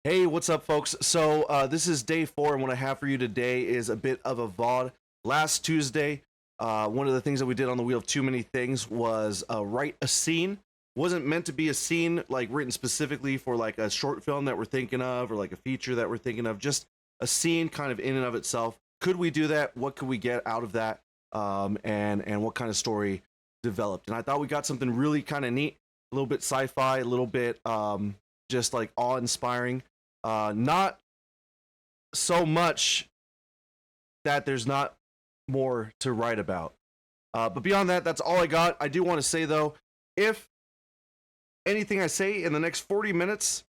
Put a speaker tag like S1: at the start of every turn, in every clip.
S1: Hey, what's up, folks? So this is day 4, and what I have for you today is a bit of a VOD. Last Tuesday, one of the things that we did on the Wheel of Too Many Things was write a scene. Wasn't meant to be a scene like written specifically for like a short film that we're thinking of or like a feature that we're thinking of. Just a scene kind of in and of itself. Could we do that? What could we get out of that? And what kind of story developed? And I thought we got something really kind of neat, a little bit sci-fi, a little bit just like awe-inspiring. Not so much that there's not more to write about. But beyond that, that's all I got. I do want to say, though, if anything I say in the next 40 minutes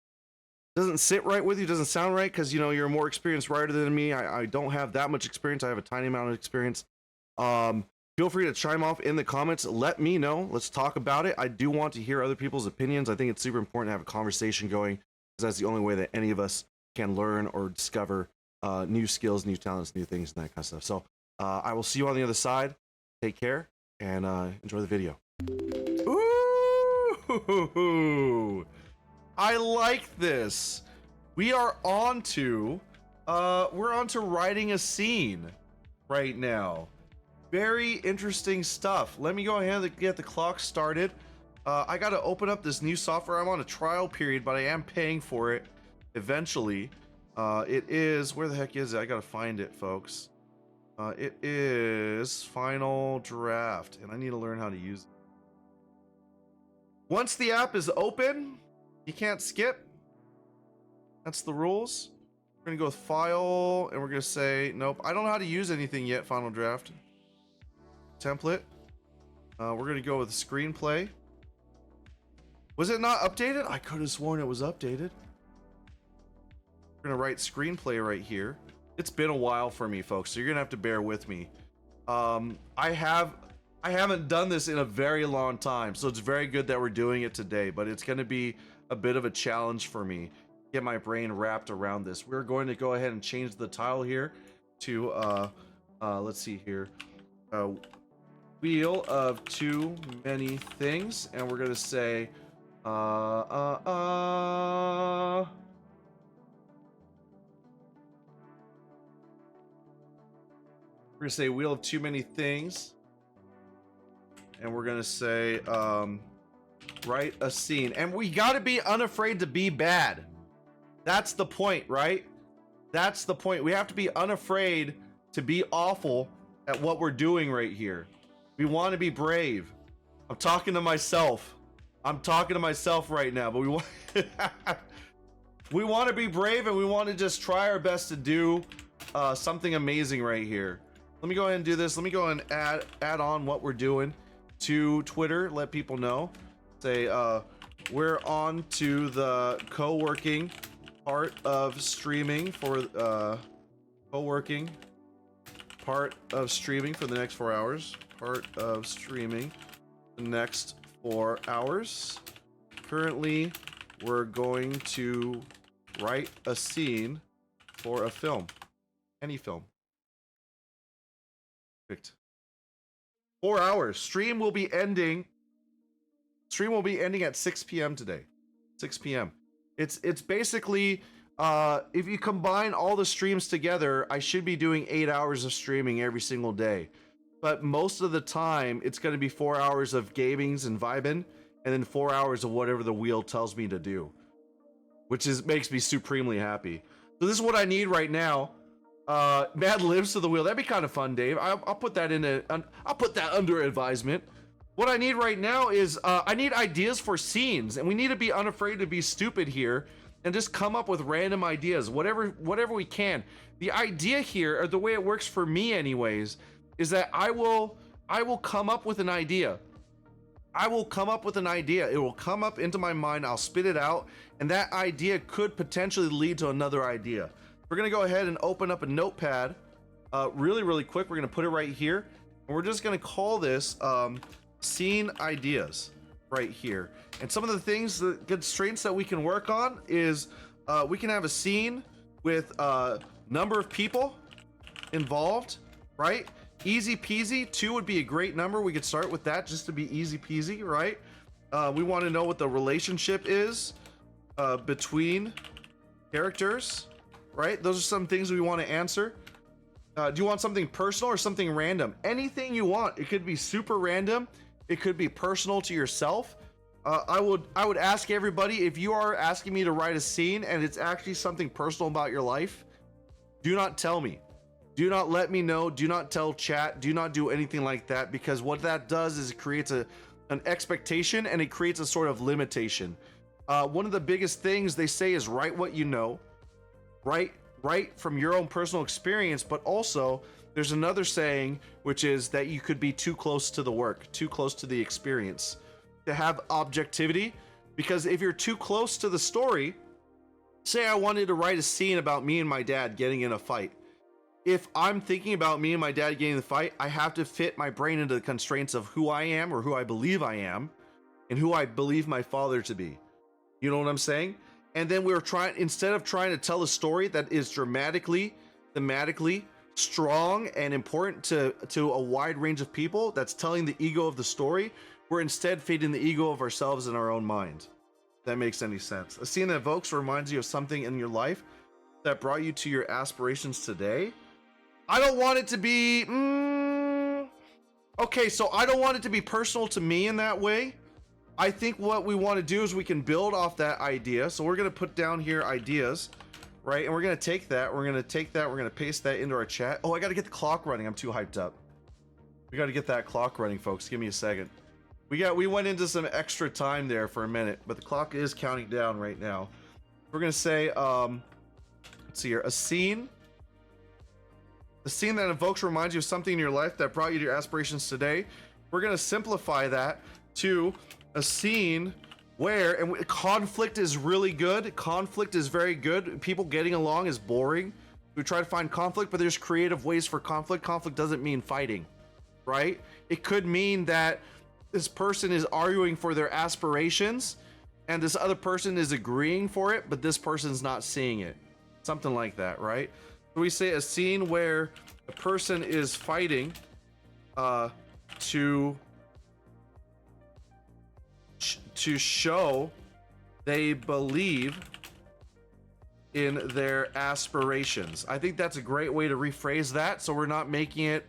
S1: doesn't sit right with you, doesn't sound right, because, you know, you're a more experienced writer than me. I don't have that much experience. I have a tiny amount of experience. Feel free to chime off in the comments. Let me know. Let's talk about it. I do want to hear other people's opinions. I think it's super important to have a conversation going, because that's the only way that any of us can learn or discover new skills, new talents, new things, and that kind of stuff. So I will see you on the other side. Take care and enjoy the video. Ooh, I like this. We are on to writing a scene right now. Very interesting stuff. Let me go ahead and get the clock started. I got to open up this new software. I'm on a trial period, but I am paying for it eventually. It is, where the heck is it? I got to find it, folks. It is Final Draft, and I need to learn how to use it. Once the app is open, you can't skip. That's the rules. We're going to go with File, and we're going to say, nope, I don't know how to use anything yet, Final Draft. Template. We're going to go with Screenplay. Was it not updated? I could have sworn it was updated. We're gonna write screenplay right here. It's been a while for me, folks, so you're gonna have to bear with me. I haven't done this in a very long time, so it's very good that we're doing it today, but it's gonna be a bit of a challenge for me. Get my brain wrapped around this. We're going to go ahead and change the title here to let's see here. Wheel of Too Many Things, and we're gonna say we're gonna say Wheel of Too Many Things, and we're gonna say write a scene, and we gotta be unafraid to be bad. That's the point, right? That's the point. We have to be unafraid to be awful at what we're doing right here. We want to be brave. I'm talking to myself. I'm talking to myself right now, but we want to be brave, and we want to just try our best to do something amazing right here. Let me go ahead and do this. Let me go and add on what we're doing to Twitter. Let people know. Say we're on to the co-working part of streaming for co-working part of streaming for the next 4 hours. Part of streaming the next 4 hours. Currently, we're going to write a scene for a film. Any film. Perfect. 4 hours. Stream will be ending at 6 p.m. today. 6 p.m. It's basically if you combine all the streams together, I should be doing 8 hours of streaming every single day. But most of the time, it's going to be 4 hours of gamings and vibing, and then 4 hours of whatever the wheel tells me to do, which makes me supremely happy. So this is what I need right now. Mad Libs to the wheel. That'd be kind of fun, Dave. I'll put that I'll put that under advisement. What I need right now is I need ideas for scenes, and we need to be unafraid to be stupid here and just come up with random ideas, whatever we can. The idea here, or the way it works for me, anyways, is that I will come up with an idea. I will come up with an idea. It will come up into my mind. I'll spit it out, and that idea could potentially lead to another idea. We're gonna go ahead and open up a notepad really quick. We're gonna put it right here, and we're just gonna call this scene ideas right here. And some of the things, the constraints that we can work on is we can have a scene with number of people involved, right? Easy peasy. 2 would be a great number. We could start with that just to be easy peasy, right? We want to know what the relationship is between characters, right? Those are some things we want to answer. Do you want something personal or something random? Anything you want. It could be super random. It could be personal to yourself. I would ask everybody, if you are asking me to write a scene and it's actually something personal about your life, do not tell me. Do not let me know. Do not tell chat. Do not do anything like that, because what that does is it creates an expectation, and it creates a sort of limitation. One of the biggest things they say is write what you know. Write from your own personal experience, but also there's another saying, which is that you could be too close to the work, too close to the experience, to have objectivity. Because if you're too close to the story, say I wanted to write a scene about me and my dad getting in a fight. If I'm thinking about me and my dad getting in the fight, I have to fit my brain into the constraints of who I am, or who I believe I am, and who I believe my father to be. You know what I'm saying? And then we're trying, instead of trying to tell a story that is dramatically, thematically strong and important to a wide range of people, that's telling the ego of the story, we're instead feeding the ego of ourselves in our own mind. If that makes any sense. A scene that evokes or reminds you of something in your life that brought you to your aspirations today. I don't want it to be okay, so I don't want it to be personal to me in that way. I think what we want to do is we can build off that idea. So we're going to put down here ideas, right? And we're going to take that, we're going to paste that into our chat. Oh, I got to get the clock running. I'm too hyped up. We got to get that clock running, folks. Give me a second. We went into some extra time there for a minute, but the clock is counting down right now. We're going to say, let's see here, a scene that evokes or reminds you of something in your life that brought you to your aspirations today. We're going to simplify that to a scene where, and conflict is really good. Conflict is very good. People getting along is boring. We try to find conflict, but there's creative ways for conflict. Conflict doesn't mean fighting, right? It could mean that this person is arguing for their aspirations and this other person is agreeing for it, but this person's not seeing it. Something like that, right? So we say a scene where a person is fighting to show they believe in their aspirations. I think that's a great way to rephrase that, so we're not making it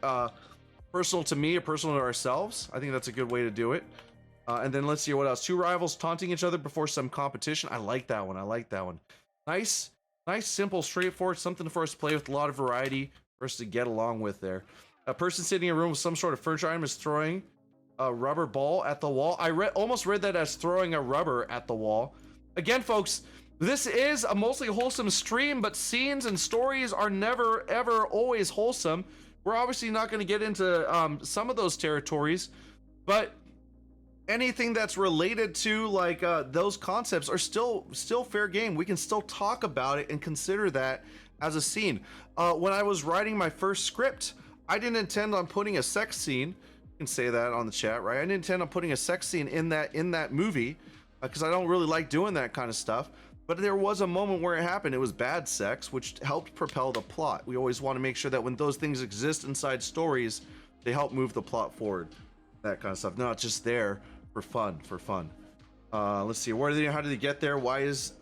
S1: personal to me or personal to ourselves. I think that's a good way to do it. And then let's see what else. Two rivals taunting each other before some competition. I like that one. Nice, simple, straightforward, something for us to play with, a lot of variety for us to get along with there. A person sitting in a room with some sort of furniture item is throwing a rubber ball at the wall. I almost read that as throwing a rubber at the wall. Again, folks, this is a mostly wholesome stream, but scenes and stories are never, ever, always wholesome. We're obviously not going to get into some of those territories, but anything that's related to like those concepts are still fair game. We can still talk about it and consider that as a scene. When I was writing my first script, I didn't intend on putting a sex scene. You can say that on the chat, right? I didn't intend on putting a sex scene in that movie because I don't really like doing that kind of stuff. But there was a moment where it happened. It was bad sex, which helped propel the plot. We always want to make sure that when those things exist inside stories, they help move the plot forward. That kind of stuff. Not just there for fun. Let's see. How did they get there? Why is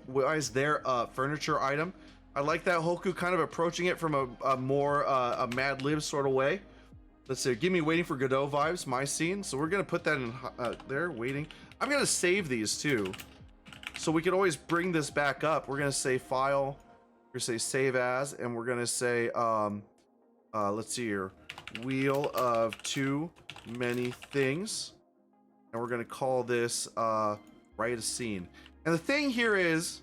S1: there a furniture item? I like that Hoku kind of approaching it from a more a Mad Lib sort of way. Let's see. Give me Waiting for Godot vibes. My scene. So we're gonna put that in there. Waiting. I'm gonna save these too, so we can always bring this back up. We're gonna say file. We're gonna say save as, and we're gonna say let's see here. Wheel of too many things. And we're going to call this write a scene. And the thing here is,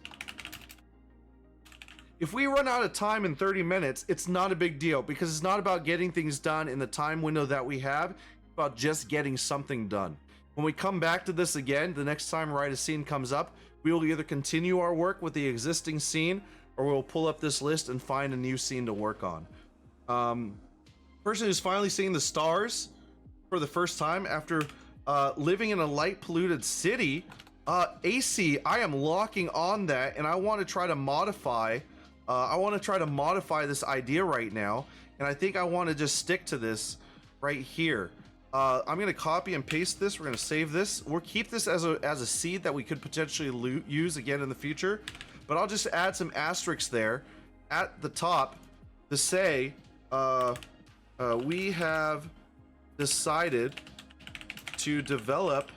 S1: if we run out of time in 30 minutes, it's not a big deal, because it's not about getting things done in the time window that we have. It's about just getting something done. When we come back to this again, the next time write a scene comes up, we will either continue our work with the existing scene, or we'll pull up this list and find a new scene to work on. Person who's finally seeing the stars for the first time after living in a light polluted city. AC, I am locking on that, and I want to try to modify this idea right now, and I think I want to just stick to this right here. I'm going to copy and paste this. We're going to save this. We'll keep this as a seed that we could potentially use again in the future, but I'll just add some asterisks there at the top to say we have decided to develop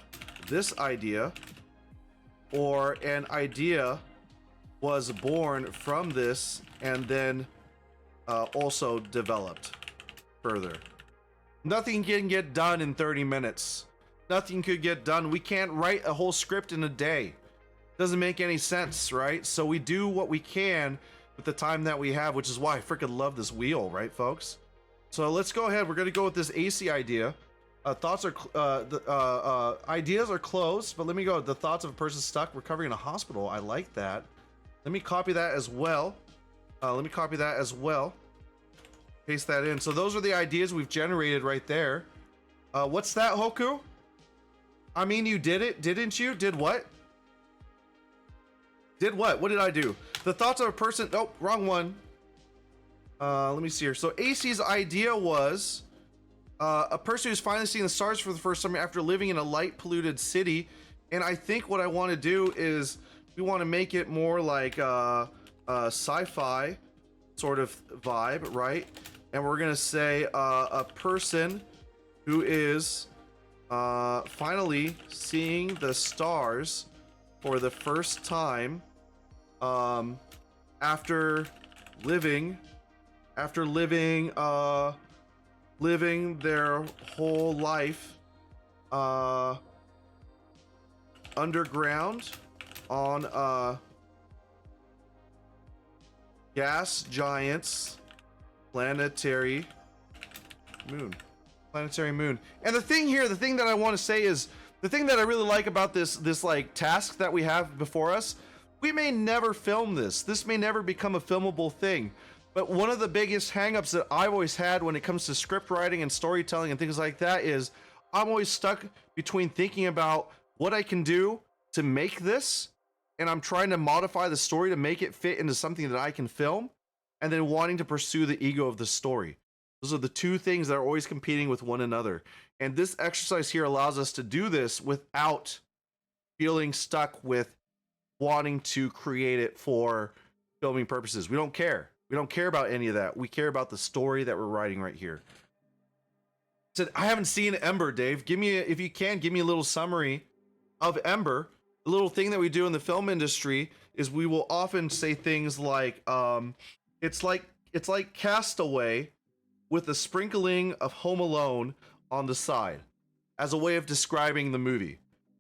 S1: this idea, or an idea was born from this and then also developed further. Nothing can get done in 30 minutes. Nothing could get done. We can't write a whole script in a day. Doesn't make any sense, right? So we do what we can with the time that we have, which is why I freaking love this wheel, right, folks? So let's go ahead. We're gonna go with this AC idea. Thoughts are ideas are closed, but let me go. The thoughts of a person stuck recovering in a hospital. I like that. Let me copy that as well. Paste that in. So those are the ideas we've generated right there. What's that, Hoku? I mean, you did it, didn't you? Did what? Did what? What did I do? The thoughts of a person. Oh, wrong one. Let me see here. So AC's idea was a person who's finally seeing the stars for the first time after living in a light polluted city. And I think what I want to do is we want to make it more like a sci-fi sort of vibe, right? And we're gonna say a person who is finally seeing the stars for the first time after living their whole life underground on gas giant's planetary moon. And the thing here, the thing that I want to say is, the thing that I really like about this like task that we have before us, we may never film this. This may never become a filmable thing. But one of the biggest hangups that I've always had when it comes to script writing and storytelling and things like that is I'm always stuck between thinking about what I can do to make this, and I'm trying to modify the story to make it fit into something that I can film, and then wanting to pursue the ego of the story. Those are the two things that are always competing with one another. And this exercise here allows us to do this without feeling stuck with wanting to create it for filming purposes. We don't care. We don't care about any of that. We care about the story that we're writing right here. I haven't seen Ember, Dave. Give me, if you can, give me a little summary of Ember. The little thing that we do in the film industry is we will often say things like, it's like Castaway with a sprinkling of Home Alone on the side as a way of describing the movie,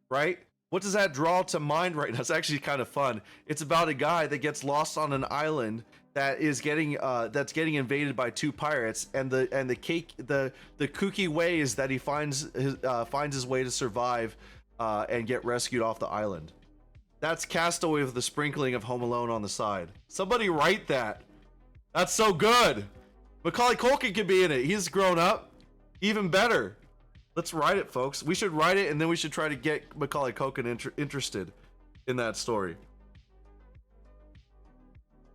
S1: right? What does that draw to mind right now? It's actually kind of fun. It's about a guy that gets lost on an island that is getting invaded by two pirates, and the kooky ways that he finds his way to survive and get rescued off the island. That's Castaway with the sprinkling of Home Alone on the side. Somebody write that. That's so good. Macaulay Culkin could be in it. He's grown up. Even better. Let's write it, folks. We should write it, and then we should try to get Macaulay Culkin interested in that story.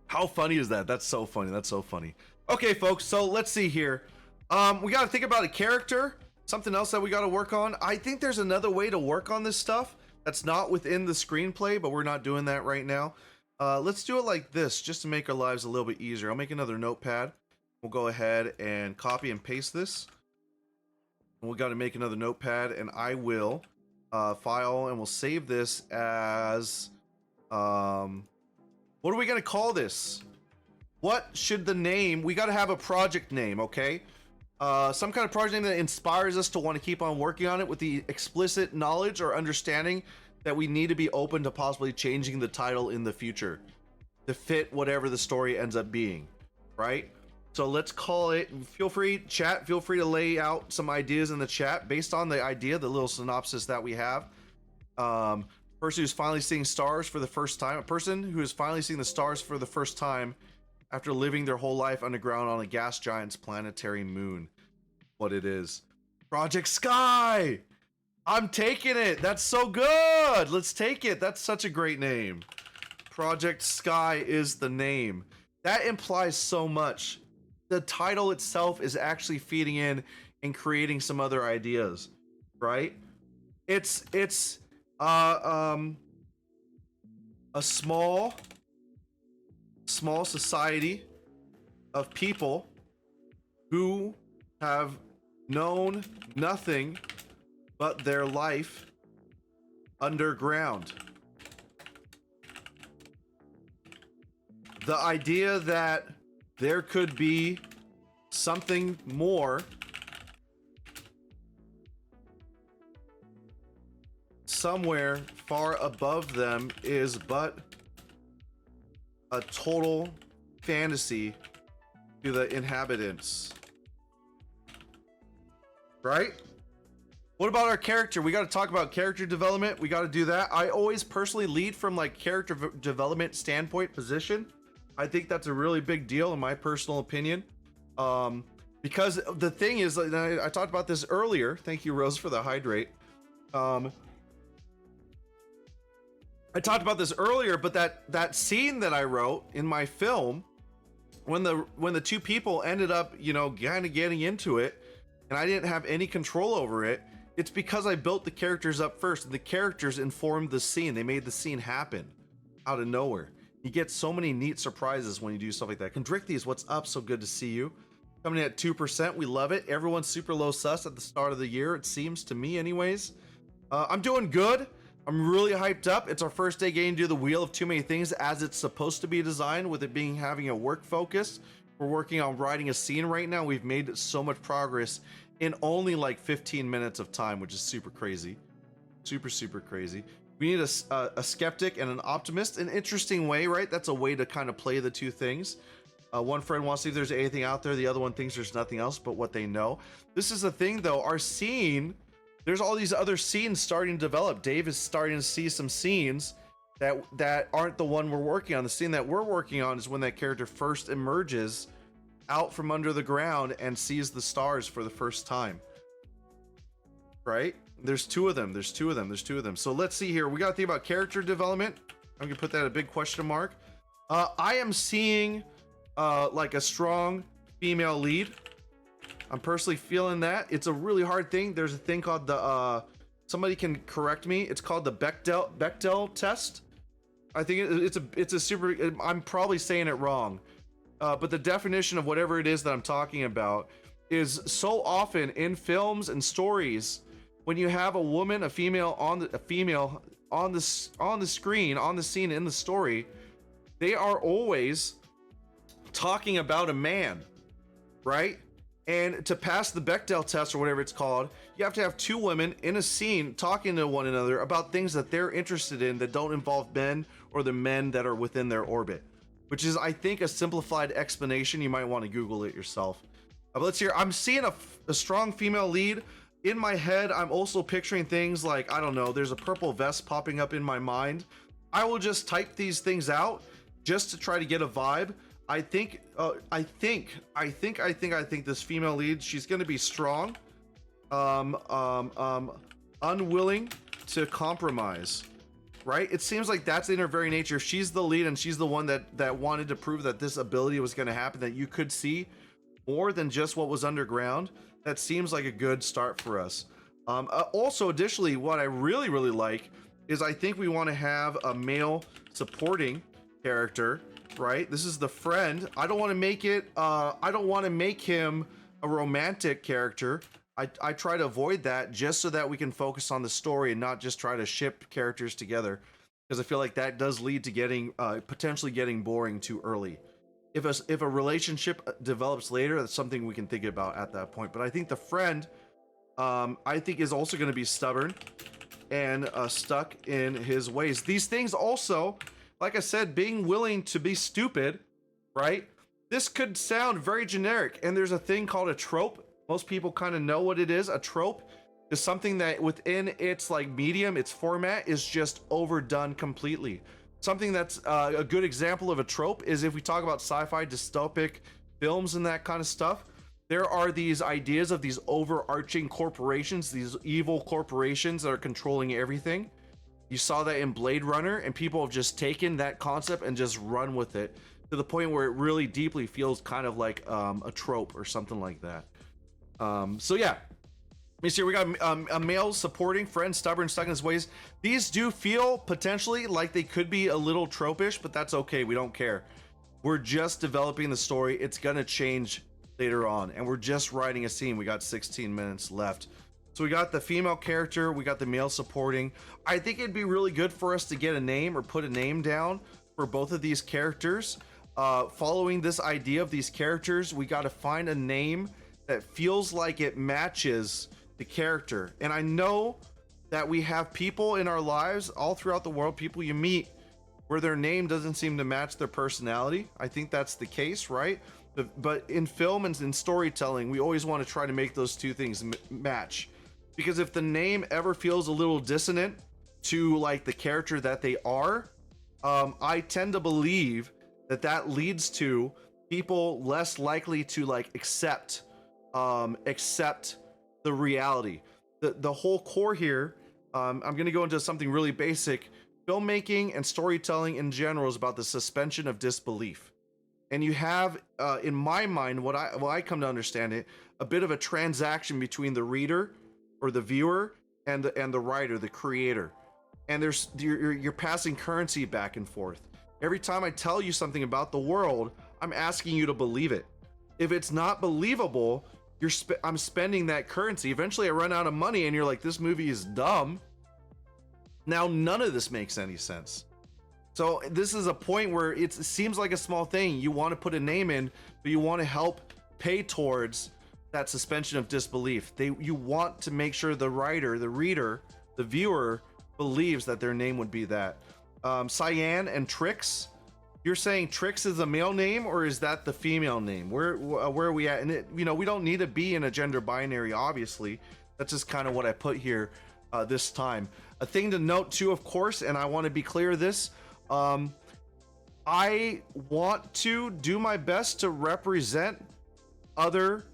S1: How funny is that? That's so funny. That's so funny. Okay, folks, so let's see here. We got to think about a character. Something else that we got to work on. I think there's another way to work on this stuff that's not within the screenplay, but we're not doing that right now. Let's do it like this, just to make our lives a little bit easier. I'll make another notepad. We'll go ahead and copy and paste this. And we got to make another notepad, and I will file, and we'll save this as what are we gonna call this? What should the name? We got to have a project name, okay? Some kind of project name that inspires us to want to keep on working on it, with the explicit knowledge or understanding that we need to be open to possibly changing the title in the future to fit whatever the story ends up being, right? So let's call it, feel free to lay out some ideas in the chat based on the idea, the little synopsis that we have. Person who's finally seeing stars for the first time. A person who is finally seeing the stars for the first time after living their whole life underground on a gas giant's planetary moon. What it is. Project Sky! I'm taking it! That's so good! Let's take it! That's such a great name. Project Sky is the name. That implies so much. The title itself is actually feeding in and creating some other ideas, right? It's a small small society of people who have known nothing but their life underground. The idea that there could be something more somewhere far above them is but a total fantasy to the inhabitants. Right? What about our character? We got to talk about character development. We got to do that. I always personally lead from like character development standpoint position. I think that's a really big deal in my personal opinion. Because the thing is, I talked about this earlier. Thank you, Rose, for the hydrate. I talked about this earlier, but that scene that I wrote in my film, when the two people ended up, you know, kind of getting into it, and I didn't have any control over it, it's because I built the characters up first, and the characters informed the scene. They made the scene happen out of nowhere. You get so many neat surprises when you do stuff like that. Condricthies, what's up? So good to see you. Coming in at 2%, we love it. Everyone's super low sus at the start of the year, it seems to me anyways. I'm doing good. I'm really hyped up. It's our first day getting to do the wheel of too many things as it's supposed to be designed, with it being having a work focus. We're working on writing a scene right now. We've made so much progress in only like 15 minutes of time, which is super crazy. Super crazy. We need a skeptic and an optimist. An interesting way, right? That's a way to kind of play the two things. One friend wants to see if there's anything out there. The other one thinks there's nothing else but what they know. This is the thing though. Our scene, there's all these other scenes starting to develop. Dave is starting to see some scenes that aren't the one we're working on. The scene that we're working on is when that character first emerges out from under the ground and sees the stars for the first time. Right? There's two of them. So let's see here. We got to think about character development. I'm gonna put that a big question mark. I am seeing like a strong female lead. I'm personally feeling that. It's a really hard thing. There's a thing called the somebody can correct me. It's called the Bechdel test. I think it's a super. I'm probably saying it wrong, but the definition of whatever it is that I'm talking about is so often in films and stories, when you have a female on the screen, on the scene in the story, they are always talking about a man, right? And to pass the Bechdel test or whatever it's called, you have to have two women in a scene talking to one another about things that they're interested in that don't involve men or the men that are within their orbit, which is, I think, a simplified explanation. You might want to Google it yourself. But let's hear. I'm seeing a strong female lead. In my head, I'm also picturing things like, I don't know, there's a purple vest popping up in my mind. I will just type these things out just to try to get a vibe. I think this female lead, she's going to be strong, unwilling to compromise, right? It seems like that's in her very nature. She's the lead and she's the one that wanted to prove that this ability was going to happen, that you could see more than just what was underground. That seems like a good start for us. Also, additionally, what I really like is I think we want to have a male supporting character, right? This is the friend. I don't want to make it, I don't want to make him a romantic character. I try to avoid that just so that we can focus on the story and not just try to ship characters together, because I feel like that does lead to getting, potentially getting boring too early. If a relationship develops later, that's something we can think about at that point. But I think the friend, I think, is also going to be stubborn and stuck in his ways. These things also, like I said, being willing to be stupid, right? This could sound very generic, and there's a thing called a trope. Most people kind of know what it is. A trope is something that within its like medium, its format, is just overdone completely. Something that's a good example of a trope is if we talk about sci-fi dystopic films and that kind of stuff, there are these ideas of these overarching corporations, these evil corporations that are controlling everything. You saw that in Blade Runner, and people have just taken that concept and just run with it to the point where it really deeply feels kind of like a trope or something like that. So yeah. Let me see, we got a male supporting friend, stubborn, stuck in his ways. These do feel potentially like they could be a little tropish, but that's okay. We don't care. We're just developing the story. It's gonna change later on, and we're just writing a scene. We got 16 minutes left. So we got the female character, we got the male supporting. I think it'd be really good for us to get a name or put a name down for both of these characters. Following this idea of these characters, we got to find a name that feels like it matches the character. And I know that we have people in our lives all throughout the world, people you meet where their name doesn't seem to match their personality. I think that's the case, right? But in film and in storytelling, we always want to try to make those two things match. Because if the name ever feels a little dissonant to like the character that they are, I tend to believe that that leads to people less likely to like accept the reality. The whole core here, I'm going to go into something really basic. Filmmaking and storytelling in general is about the suspension of disbelief. And you have, in my mind, what I come to understand it, a bit of a transaction between the reader or the viewer and the writer, the creator. And you're passing currency back and forth. Every time I tell you something about the world, I'm asking you to believe it. If it's not believable, I'm spending that currency. Eventually I run out of money and you're like, this movie is dumb. Now none of this makes any sense. So this is a point where it seems like a small thing. You want to put a name in, but you want to help pay towards that suspension of disbelief. You want to make sure the writer, the reader, the viewer believes that their name would be that. Cyan and Trix. You're saying Trix is a male name, or is that the female name? Where are we at? And we don't need to be in a gender binary, obviously. That's just kind of what I put here this time. A thing to note too, of course, and I want to be clear of this. I want to do my best to represent other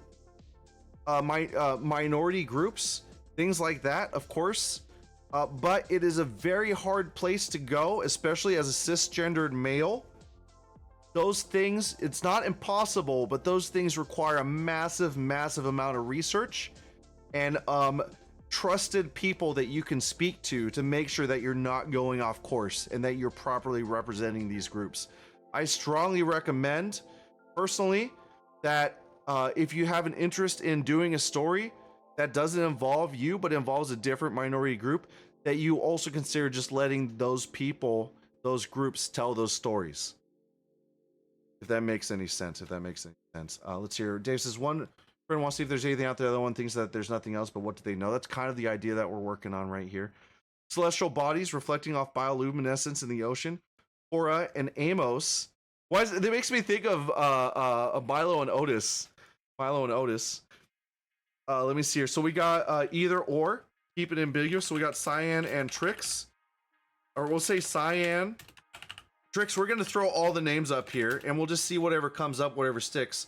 S1: minority groups, things like that, of course. But it is a very hard place to go, especially as a cisgendered male. Those things, it's not impossible, but those things require a massive amount of research and trusted people that you can speak to make sure that you're not going off course and that you're properly representing these groups. I strongly recommend, personally, that if you have an interest in doing a story that doesn't involve you but involves a different minority group, that you also consider just letting those people, those groups, tell those stories. If that makes any sense. Let's hear. Dave says, one friend wants to see if there's anything out there. The other one thinks that there's nothing else, but what do they know? That's kind of the idea that we're working on right here. Celestial bodies reflecting off bioluminescence in the ocean. Aura and Amos. Why is it? That makes me think of Milo and Otis. Let me see here. So we got either or. Keep it ambiguous. So we got Cyan and Trix. Or we'll say Cyan. Trix, we're going to throw all the names up here, and we'll just see whatever comes up, whatever sticks.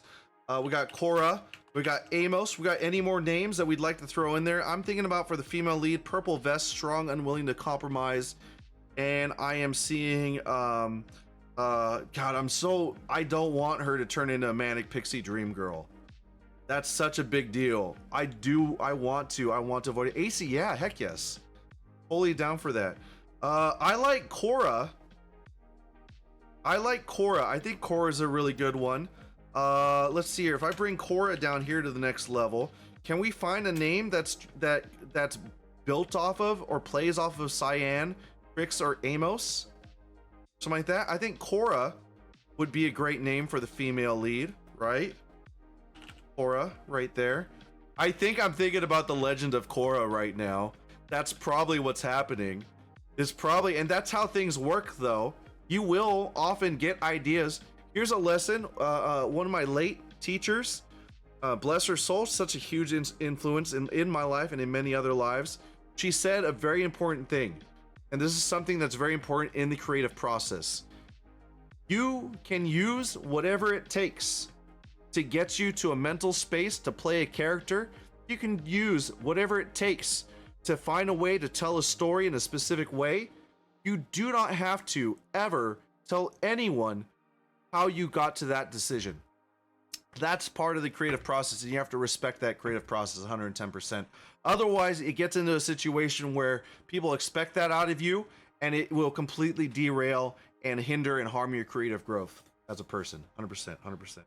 S1: We got Cora. We got Amos. We got any more names that we'd like to throw in there? I'm thinking about for the female lead, purple vest, strong, unwilling to compromise. And I am seeing, God, I don't want her to turn into a manic pixie dream girl. That's such a big deal. I want to avoid it. AC, yeah, heck yes. Fully down for that. I like Cora. I think Cora's a really good one. Let's see here. If I bring Cora down here to the next level, can we find a name that's built off of or plays off of Cyan, Trix, or Amos? Something like that. I think Cora would be a great name for the female lead, right? Cora, right there. I think I'm thinking about the Legend of Korra right now. That's probably what's happening. And that's how things work, though. You will often get ideas. Here's a lesson. One of my late teachers, bless her soul, such a huge influence in my life and in many other lives. She said a very important thing. And this is something that's very important in the creative process. You can use whatever it takes to get you to a mental space to play a character. You can use whatever it takes to find a way to tell a story in a specific way. You do not have to ever tell anyone how you got to that decision. That's part of the creative process, and you have to respect that creative process 110%. Otherwise, it gets into a situation where people expect that out of you, and it will completely derail and hinder and harm your creative growth. as a person. 100%, 100%.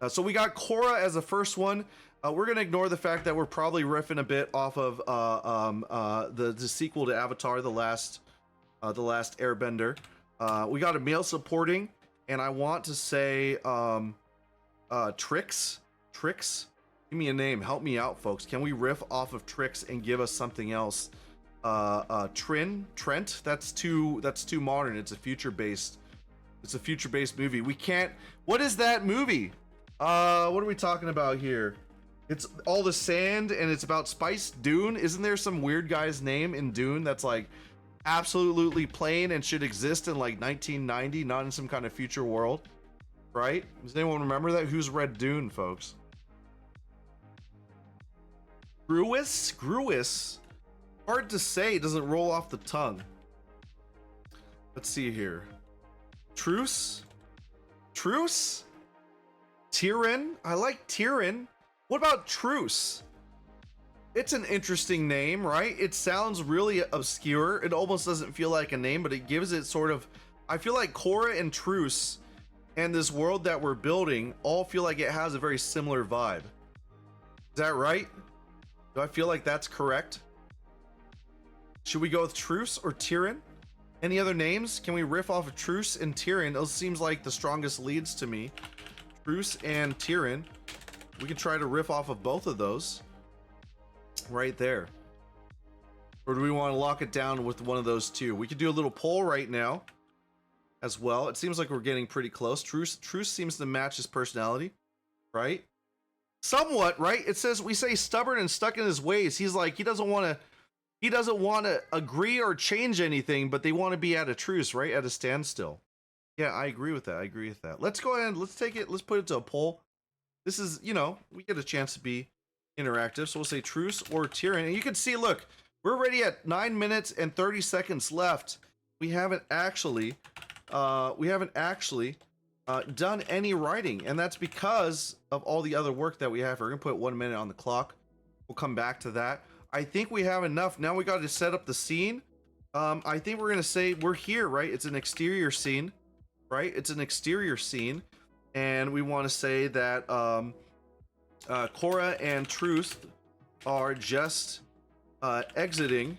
S1: So we got Korra as the first one. We're gonna ignore the fact that we're probably riffing a bit off of the sequel to Avatar, the last Airbender. We got a male supporting, and I want to say Trix. Trix. Give me a name. Help me out, folks. Can we riff off of Trix and give us something else? Trent. That's too modern. It's a future-based movie. We can't. What is that movie? What are we talking about here? It's all the sand and it's about spice. Dune. Isn't there some weird guy's name in Dune that's like absolutely plain and should exist in like 1990, not in some kind of future world, right? Does anyone remember that? Who's read Dune, folks? Gruis. Hard to say. It doesn't roll off the tongue. Let's see here. Truce. Tyrion. I like Tyrion. What about Truce? It's an interesting name, right? It sounds really obscure. It almost doesn't feel like a name, but it gives it sort of. I feel like Korra and Truce and this world that we're building all feel like it has a very similar vibe. Is that right? Do I feel like that's correct? Should we go with Truce or Tyrion? Any other names? Can we riff off of Truce and Tyrion? Those seems like the strongest leads to me. Truce and Tyrion. We can try to riff off of both of those. Right there. Or do we want to lock it down with one of those two? We could do a little poll right now as well. It seems like we're getting pretty close. Truce seems to match his personality, right? Somewhat, right? It says, we say stubborn and stuck in his ways. He's like, he doesn't want to agree or change anything, but they want to be at a truce, right? At a standstill. Yeah, I agree with that. Let's go ahead and let's put it to a poll. This is, we get a chance to be interactive. So we'll say Truce or Tyrion. And you can see, look, we're already at 9 minutes and 30 seconds left. We haven't actually done any writing, and that's because of all the other work that we have. We're gonna put 1 minute on the clock. We'll come back to that. I think we have enough. Now we got to set up the scene. I think we're gonna say we're here, right? It's an exterior scene, right? It's an exterior scene, and we want to say that Korra and Truce are just exiting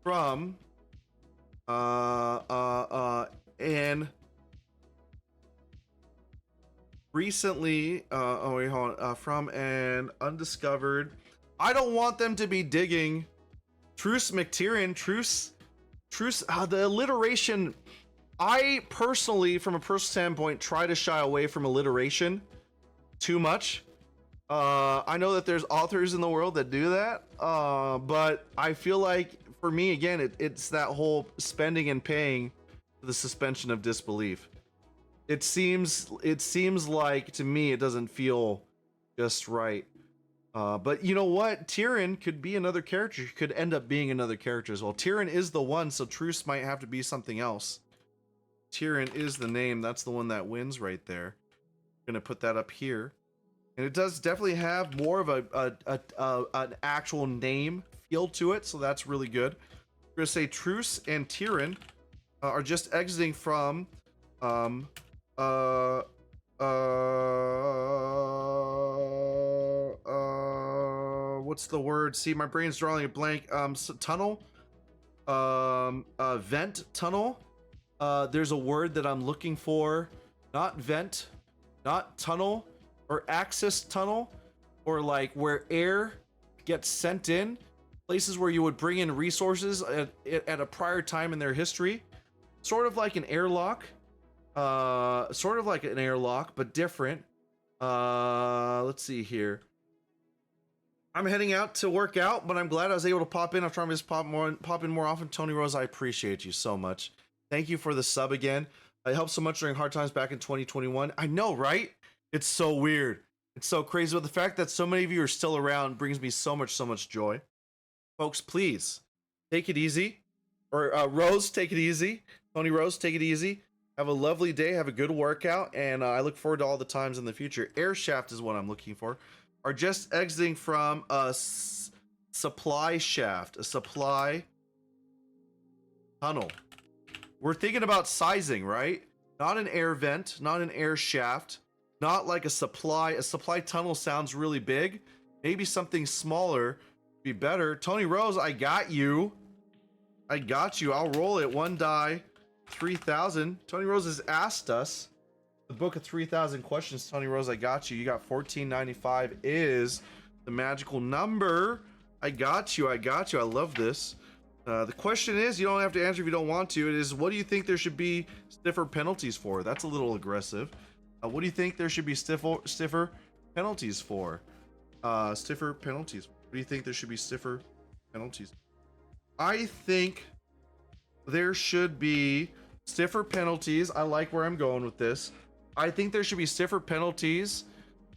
S1: from and recently from an undiscovered. I don't want them to be digging Truce McTyrion. Truce the alliteration. I personally, from a personal standpoint, try to shy away from alliteration too much. I know that there's authors in the world that do that, but I feel like for me, again, it's that whole spending and paying for the suspension of disbelief. It seems like, to me, it doesn't feel just right. But you know what? Tyrion could be another character. He could end up being another character as well. Tyrion is the one, so Truce might have to be something else. Tyrion is the name. That's the one that wins right there. I'm gonna put that up here. And it does definitely have more of an actual name feel to it, so that's really good. We're gonna say Truce and Tyrion are just exiting from what's the word? See, my brain's drawing a blank. Tunnel, vent tunnel. There's a word that I'm looking for. Not vent, not tunnel, or access tunnel, or like where air gets sent in, places where you would bring in resources at a prior time in their history, sort of like an airlock, but different. Let's see here. I'm heading out to work out, but I'm glad I was able to pop in. I'm trying to just pop in more often. Tony Rose, I appreciate you so much. Thank you for the sub again. It helped so much during hard times back in 2021. I know, right? It's so weird. It's so crazy. But the fact that so many of you are still around brings me so much joy. Folks, please take it easy. Or Rose, take it easy. Tony Rose, take it easy. Have a lovely day. Have a good workout. And I look forward to all the times in the future. Air shaft is what I'm looking for. Are just exiting from a supply shaft. A supply tunnel. We're thinking about sizing, right? not an air vent, not an air shaft, not like a supply. A supply tunnel sounds really big. Maybe something smaller would be better. Tony Rose, I got you. I got you. I'll roll it. One die, 3,000. Tony Rose has asked us the book of 3,000 questions. Tony Rose, I got you. You got 1495 is the magical number. I got you. I got you. I love this. The question is, you don't have to answer if you don't want to. It is, what do you think there should be stiffer penalties for? That's a little aggressive. What do you think there should be stiffer penalties for? Stiffer penalties. What do you think there should be stiffer penalties? I think there should be stiffer penalties. I like where I'm going with this. I think there should be stiffer penalties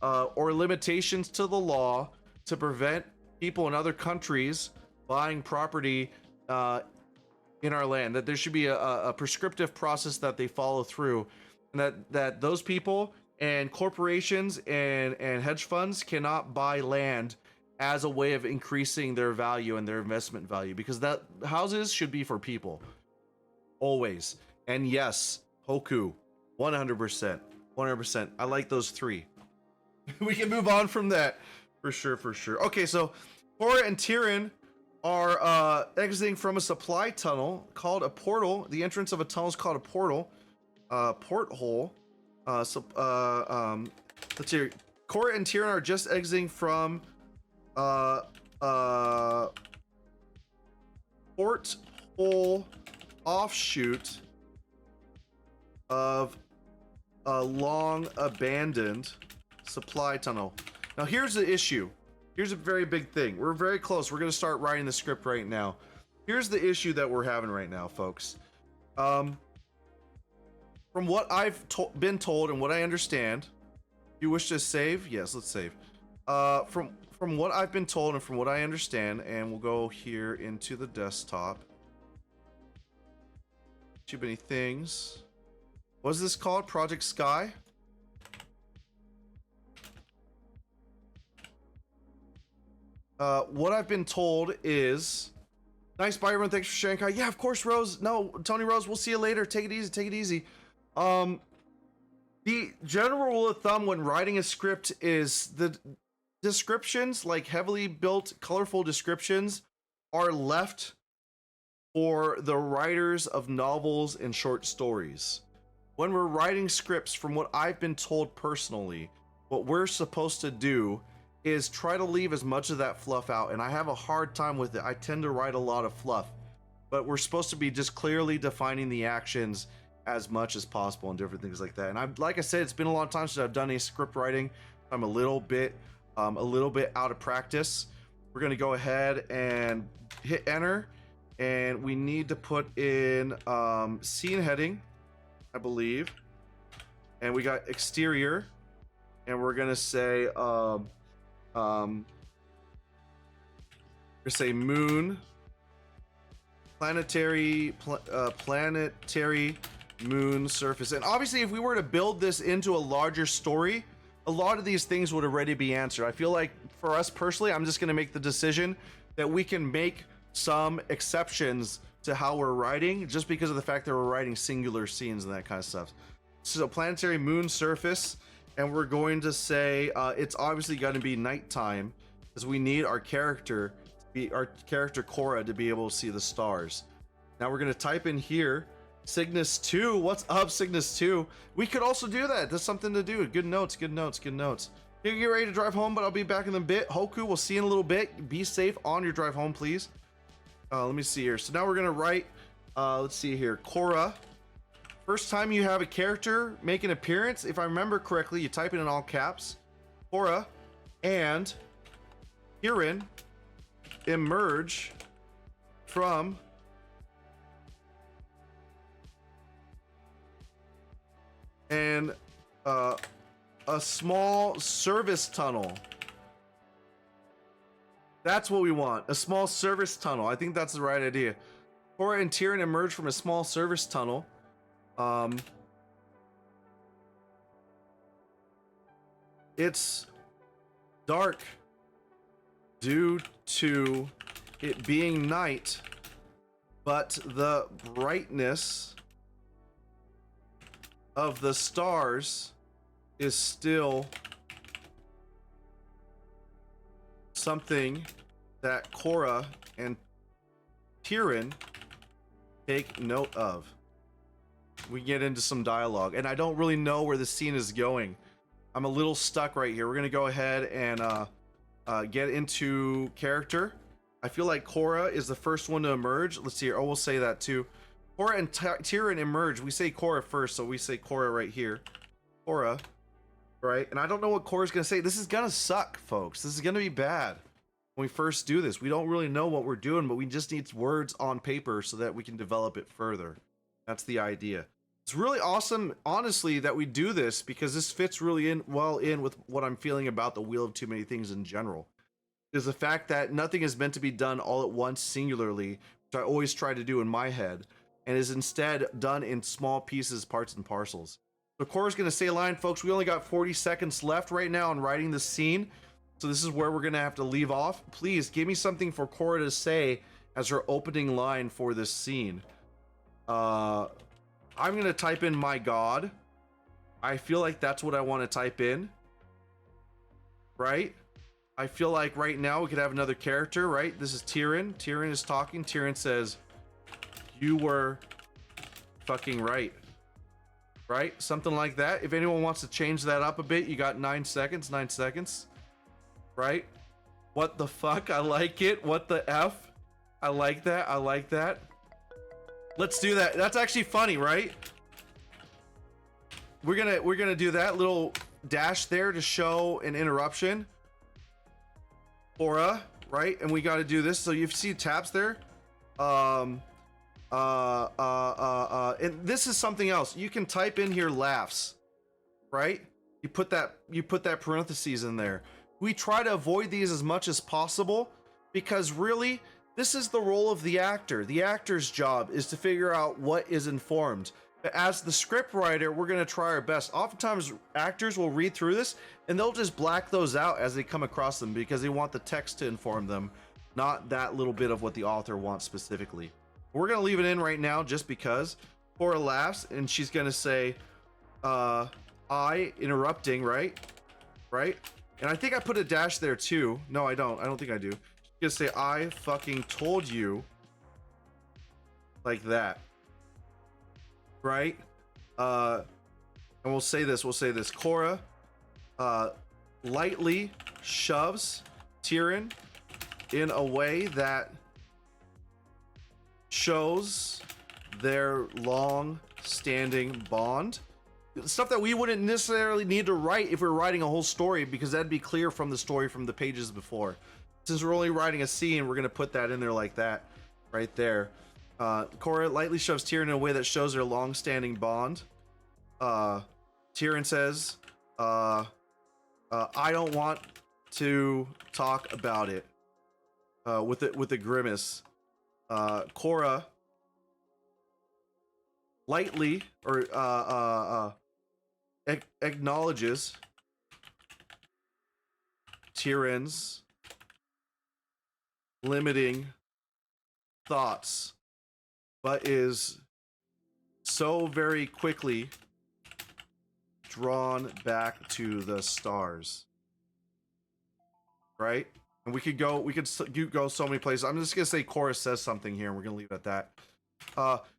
S1: or limitations to the law to prevent people in other countries buying property in our land. That there should be a prescriptive process that they follow through, and that those people and corporations and hedge funds cannot buy land as a way of increasing their value and their investment value, because that houses should be for people always. And yes, Hoku, 100%. I like those three. We can move on from that for sure. Okay, so Cora and Tyrion are exiting from a supply tunnel called a portal. The entrance of a tunnel is called a portal, porthole. Let's see. Cora and Tyrion are just exiting from porthole offshoot of a long abandoned supply tunnel. Now here's the issue. Here's a very big thing. We're very close. We're going to start writing the script right now. Here's the issue that we're having right now, folks. From what I've been told and what I understand, you wish to save? Yes, let's save. From what I've been told and from what I understand, and we'll go here into the desktop. Too many things. What is this called? Project Sky? What I've been told is, nice bye everyone, thanks for sharing. Yeah, of course, Rose. No, Tony Rose, we'll see you later. Take it easy. The general rule of thumb when writing a script is the descriptions, like heavily built, colorful descriptions, are left for the writers of novels and short stories. When we're writing scripts, from what I've been told personally, what we're supposed to do is try to leave as much of that fluff out, and I have a hard time with it. I tend to write a lot of fluff, but we're supposed to be just clearly defining the actions as much as possible and different things like that. And like I said, it's been a long time since I've done any script writing. I'm a little bit out of practice. We're gonna go ahead and hit enter, and we need to put in scene heading, I believe, and we got exterior, and we're gonna say say moon, planetary moon surface. And obviously, if we were to build this into a larger story, a lot of these things would already be answered. I feel like for us personally, I'm just going to make the decision that we can make some exceptions to how we're writing, just because of the fact that we're writing singular scenes and that kind of stuff. So planetary moon surface, and we're going to say it's obviously going to be nighttime, because we need our character Cora to be able to see the stars. Now we're going to type in here Cygnus 2. What's up, Cygnus 2? We could also do that. That's something to do. Good notes. You get ready to drive home, but I'll be back in a bit. Hoku, we'll see you in a little bit. Be safe on your drive home, please. Let me see here. So now we're going to write, let's see here, Cora. First time you have a character make an appearance, if I remember correctly, you type it in all caps. Cora and Tyrion emerge from a small service tunnel. That's what we want. A small service tunnel. I think that's the right idea. Cora and Tyrion emerge from a small service tunnel. It's dark due to it being night, but the brightness of the stars is still something that Korra and Tyrion take note of. We get into some dialogue, and I don't really know where the scene is going. I'm a little stuck right here. We're gonna go ahead and get into character. I feel like Korra is the first one to emerge. Let's see here. Oh, we'll say that too. Korra and Tyrion emerge. We say Korra first, so we say Korra right here. Korra, right? And I don't know what Korra's gonna say. This is gonna suck, folks. This is gonna be bad when we first do this. We don't really know what we're doing, but we just need words on paper so that we can develop it further. That's the idea. It's really awesome, honestly, that we do this, because this fits really well in with what I'm feeling about the Wheel of Too Many Things in general. Is the fact that nothing is meant to be done all at once singularly, which I always try to do in my head, and is instead done in small pieces, parts, and parcels. So Korra's going to say a line, folks. We only got 40 seconds left right now on writing this scene, so this is where we're going to have to leave off. Please give me something for Korra to say as her opening line for this scene. I'm going to type in "my god." I feel like that's what I want to type in, right? I feel like right now we could have another character, right? This is Tyrion. Tyrion is talking. Tyrion says, "You were fucking right." Right? Something like that. If anyone wants to change that up a bit, you got 9 seconds. 9 seconds. Right? What the fuck? I like it. What the F? I like that. I like that. Let's do that. That's actually funny, right? We're gonna do that little dash there to show an interruption. Korra, right? And we got to do this. So you see tabs there. And this is something else. You can type in here laughs, right? You put that parentheses in there. We try to avoid these as much as possible, because really, this is the role of the actor. The actor's job is to figure out what is informed. But as the script writer, we're going to try our best. Oftentimes, actors will read through this and they'll just black those out as they come across them, because they want the text to inform them, not that little bit of what the author wants specifically. We're going to leave it in right now just because. Korra laughs and she's going to say, I, interrupting, right? Right? And I think I put a dash there too. No, I don't. I don't think I do. She's going to say, I fucking told you. Like that. Right? And we'll say this. Korra lightly shoves Tyrion in a way that shows their long-standing bond. Stuff that we wouldn't necessarily need to write if we were writing a whole story, because that'd be clear from the story from the pages before. Since we're only writing a scene, we're gonna put that in there like that, right there. Korra lightly shoves Tyrion in a way that shows their long-standing bond. Tyrion says, I don't want to talk about it. With a grimace. Korra lightly acknowledges Tyrion's limiting thoughts, but is so very quickly drawn back to the stars. Right? And we could go so many places. I'm just gonna say Korra says something here, and we're gonna leave it at that.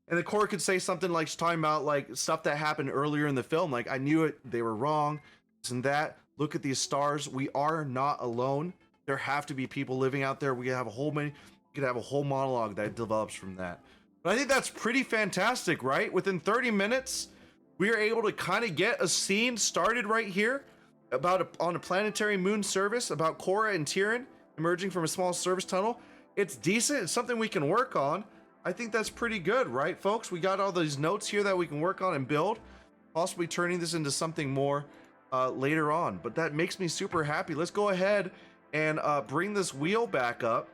S1: And then Korra could say something like, she's talking about like stuff that happened earlier in the film, like, I knew it, they were wrong, this and that. Look at these stars. We are not alone. There have to be people living out there. We could have a whole monologue that develops from that. But I think that's pretty fantastic, right? Within 30 minutes, we are able to kind of get a scene started right here on a planetary moon service about Korra and Tyrion emerging from a small service tunnel. It's decent. It's something we can work on. I think that's pretty good, right, folks? We got all these notes here that we can work on and build, possibly turning this into something more later on. But that makes me super happy. Let's go ahead and bring this wheel back up,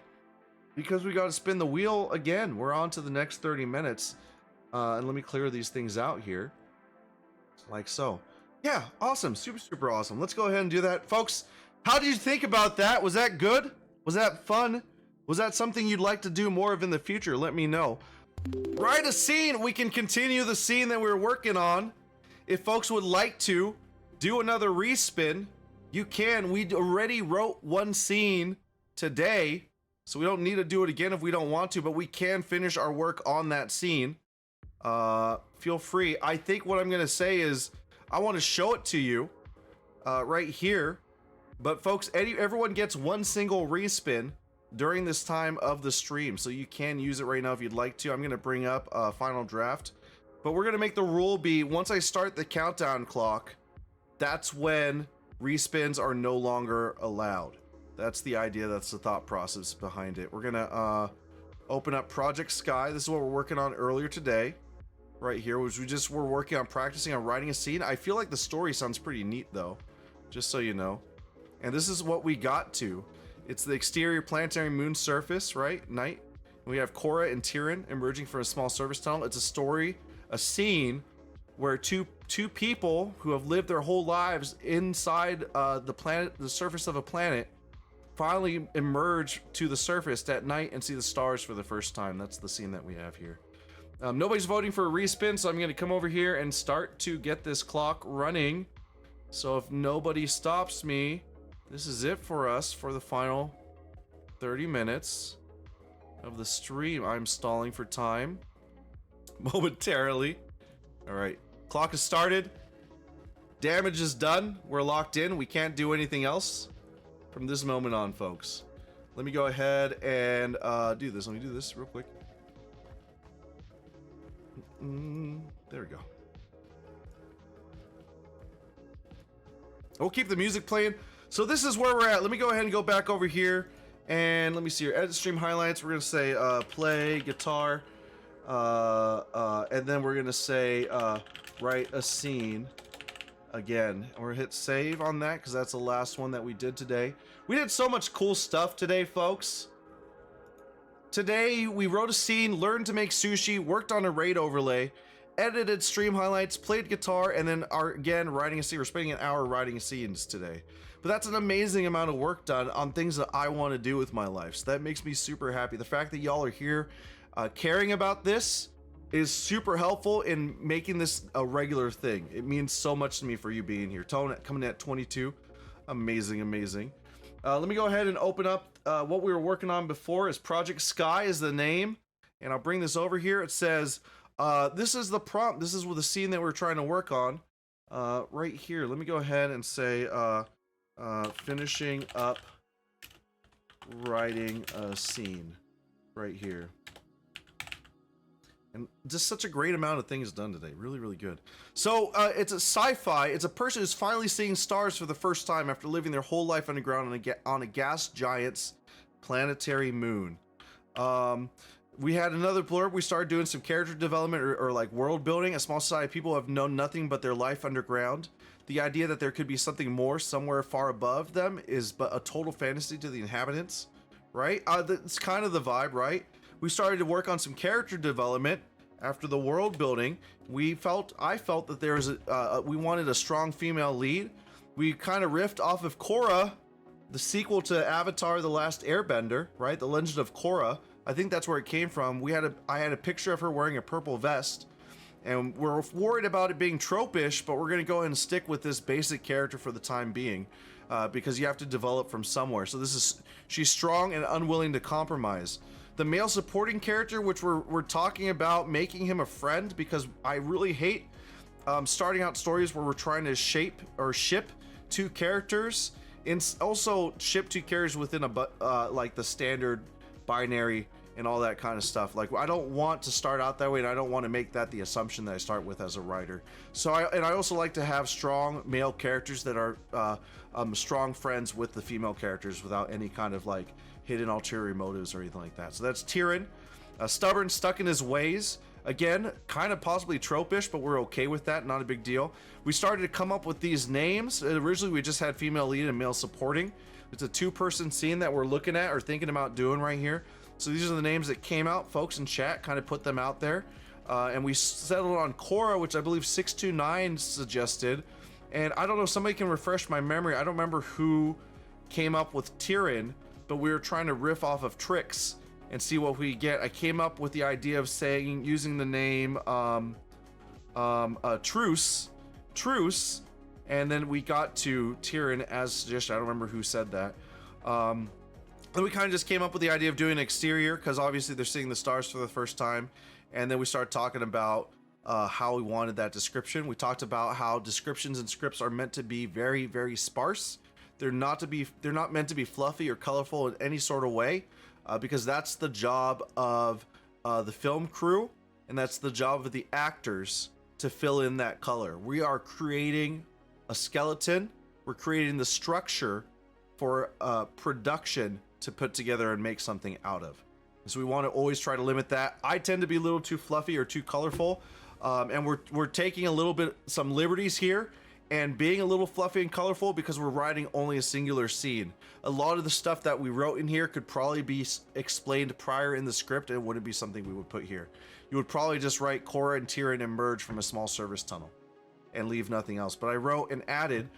S1: because we got to spin the wheel again. We're on to the next 30 minutes. And let me clear these things out here. Like so. Yeah, awesome. Super, super awesome. Let's go ahead and do that. Folks, how did you think about that? Was that good? Was that fun? Was that something you'd like to do more of in the future? Let me know. Write a scene. We can continue the scene that we're working on if folks would like to do another respin, you can. We already wrote one scene today, so we don't need to do it again if we don't want to, but we can finish our work on that scene. Feel free. I think what I'm gonna say is I want to show it to you right here, but folks, everyone gets one single respin during this time of the stream, so you can use it right now if you'd like to. I'm gonna bring up a final draft, but we're gonna make the rule be once I start the countdown clock, that's when respins are no longer allowed. That's the idea, that's the thought process behind it. We're gonna open up Project Sky. This is what we're working on earlier today, right here, which we're working on practicing on writing a scene. I feel like the story sounds pretty neat though, just so you know. And this is what we got to. It's the exterior planetary moon surface, right? Night. And we have Korra and Tyrion emerging from a small surface tunnel. It's a story, a scene where two people who have lived their whole lives inside the surface of a planet, finally emerge to the surface at night and see the stars for the first time. That's the scene that we have here. Nobody's voting for a respin, so I'm going to come over here and start to get this clock running. So if nobody stops me, this is it for us for the final 30 minutes of the stream. I'm stalling for time momentarily. All right, clock has started. Damage is done. We're locked in. We can't do anything else from this moment on, folks. Let me go ahead and do this. Let me do this real quick. There we go. We'll keep the music playing. So this is where we're at. Let me go ahead and go back over here and let me see your edit stream highlights. We're gonna say play guitar, and then we're gonna say write a scene again. And we're gonna hit save on that because that's the last one that we did today. We did so much cool stuff today, folks. Today we wrote a scene, learned to make sushi, worked on a raid overlay, edited stream highlights, played guitar, and then again writing a scene. We're spending an hour writing scenes today. But that's an amazing amount of work done on things that I want to do with my life. So that makes me super happy. The fact that y'all are here caring about this is super helpful in making this a regular thing. It means so much to me for you being here. Tone coming at 22. Amazing, amazing. Let me go ahead and open up what we were working on before. Is Project Sky is the name. And I'll bring this over here. It says, this is the prompt. This is the scene that we're trying to work on right here. Let me go ahead and say, finishing up writing a scene right here. And just such a great amount of things done today. Really, really good. So it's a sci-fi. It's a person who's finally seeing stars for the first time after living their whole life underground on a gas giant's planetary moon. We had another blurb. We started doing some character development or like world building. A small society of people have known nothing but their life underground. The idea that there could be something more somewhere far above them is but a total fantasy to the inhabitants, right? That's kind of the vibe, right? We started to work on some character development after the world building. I felt that there was we wanted a strong female lead. We kind of riffed off of Korra, the sequel to Avatar: The Last Airbender, right? The Legend of Korra. I think that's where it came from. I had a picture of her wearing a purple vest, and we're worried about it being tropish, but we're gonna go ahead and stick with this basic character for the time being, because you have to develop from somewhere. So she's strong and unwilling to compromise. The male supporting character, which we're talking about making him a friend, because I really hate starting out stories where we're trying to shape or ship two characters, and also ship two characters within a like the standard binary and all that kind of stuff. Like, I don't want to start out that way, and I don't want to make that the assumption that I start with as a writer. So I also like to have strong male characters that are strong friends with the female characters without any kind of like hidden ulterior motives or anything like that. So that's Tyrion, stubborn, stuck in his ways. Again, kind of possibly tropish, but we're okay with that, not a big deal. We started to come up with these names. Originally, we just had female lead and male supporting. It's a two-person scene that we're looking at or thinking about doing right here. So these are the names that came out. Folks in chat kind of put them out there. And we settled on Korra, which I believe 629 suggested. And I don't know, somebody can refresh my memory. I don't remember who came up with Tyrion, but we were trying to riff off of Trix and see what we get. I came up with the idea of using the name Truce, truce, and then we got to Tyrion as suggested. I don't remember who said that. And we kind of just came up with the idea of doing an exterior, because obviously they're seeing the stars for the first time. And then we started talking about how we wanted that description. We talked about how descriptions and scripts are meant to be very, very sparse. They're not meant to be fluffy or colorful in any sort of way, because that's the job of the film crew, and that's the job of the actors to fill in that color. We are creating a skeleton. We're creating the structure for production to put together and make something out of. So we want to always try to limit that. I tend to be a little too fluffy or too colorful, and we're taking some liberties here and being a little fluffy and colorful because we're writing only a singular scene. A lot of the stuff that we wrote in here could probably be explained prior in the script, and it wouldn't be something we would put here. You would probably just write Korra and Tyrion emerge from a small service tunnel and leave nothing else. But I wrote and added,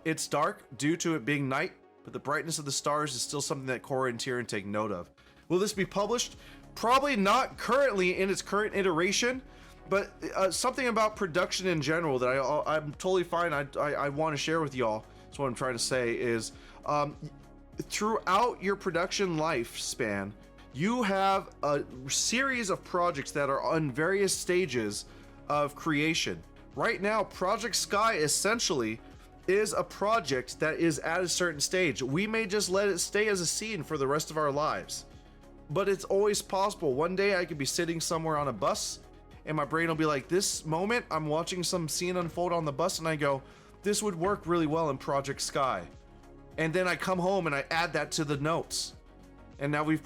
S1: it's dark due to it being night, but the brightness of the stars is still something that Korra and Tyrion take note of. Will this be published? Probably not currently in its current iteration, but something about production in general that I'm totally fine. I want to share with y'all. That's what I'm trying to say is, throughout your production lifespan, you have a series of projects that are on various stages of creation. Right now, Project Sky essentially is a project that is at a certain stage. We may just let it stay as a scene for the rest of our lives, but it's always possible. One day I could be sitting somewhere on a bus and my brain will be like, this moment I'm watching some scene unfold on the bus, and I go, this would work really well in Project Sky. And then I come home and I add that to the notes. And now we've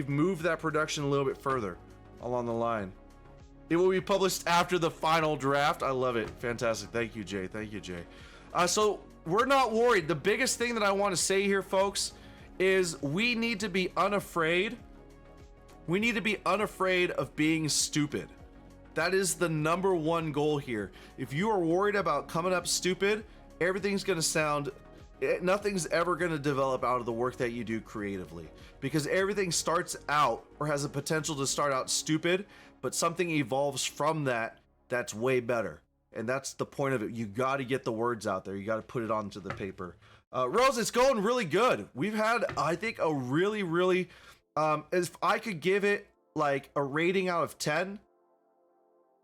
S1: moved that production a little bit further along the line. It will be published after the final draft. I love it. Fantastic. Thank you, Jay. Thank you, Jay. So we're not worried. The biggest thing that I want to say here, folks, is we need to be unafraid. We need to be unafraid of being stupid. That is the number one goal here. If you are worried about coming up stupid, everything's going to sound... nothing's ever going to develop out of the work that you do creatively, because everything starts out or has a potential to start out stupid, but something evolves from that that's way better. And that's the point of it. You got to get the words out there. You got to put it onto the paper. Rose, it's going really good. We've had, I think, a really, really, if I could give it like a rating out of 10,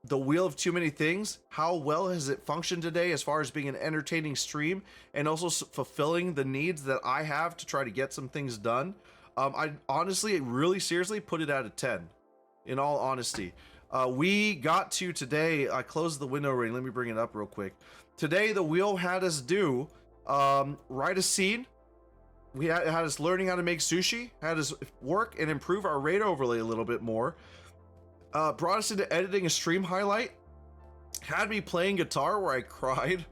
S1: the Wheel of Too Many Things, how well has it functioned today as far as being an entertaining stream and also fulfilling the needs that I have to try to get some things done? I honestly, really seriously put it at a 10, in all honesty. We got to today, I closed the window ring, let me bring it up real quick. Today, the wheel had us do, write a scene. We had us learning how to make sushi, had us work and improve our rate overlay a little bit more. Brought us into editing a stream highlight, had me playing guitar where I cried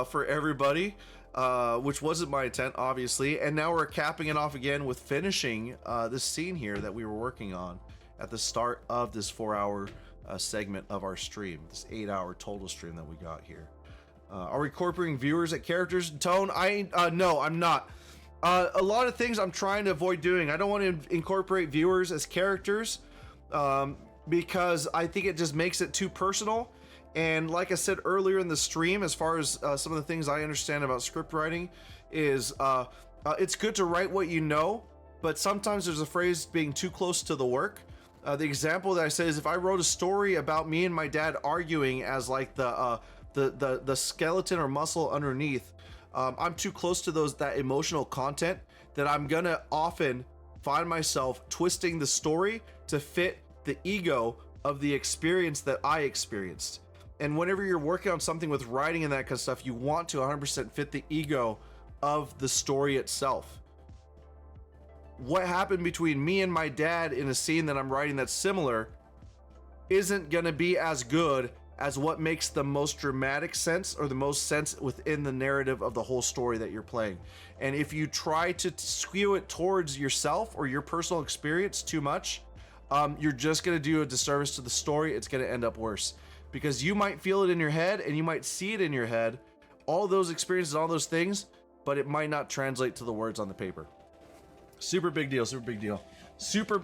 S1: for everybody, which wasn't my intent, obviously, and now we're capping it off again with finishing this scene here that we were working on at the start of this 4-hour segment of our stream, this 8-hour total stream that we got here. Are we incorporating viewers at characters and tone? No, I'm not. A lot of things I'm trying to avoid doing. I don't want to incorporate viewers as characters, because I think it just makes it too personal. And like I said earlier in the stream, as far as some of the things I understand about script writing is it's good to write what you know, but sometimes there's a phrase being too close to the work. The example that I said is if I wrote a story about me and my dad arguing as like the skeleton or muscle underneath, I'm too close to that emotional content that I'm gonna often find myself twisting the story to fit the ego of the experience that I experienced. And whenever you're working on something with writing and that kind of stuff, you want to 100% fit the ego of the story itself. What happened between me and my dad in a scene that I'm writing that's similar isn't going to be as good as what makes the most dramatic sense or the most sense within the narrative of the whole story that you're playing. And if you try to skew it towards yourself or your personal experience too much, you're just going to do a disservice to the story. It's going to end up worse because you might feel it in your head and you might see it in your head, all those experiences, all those things, but it might not translate to the words on the paper. Super big deal, super big deal.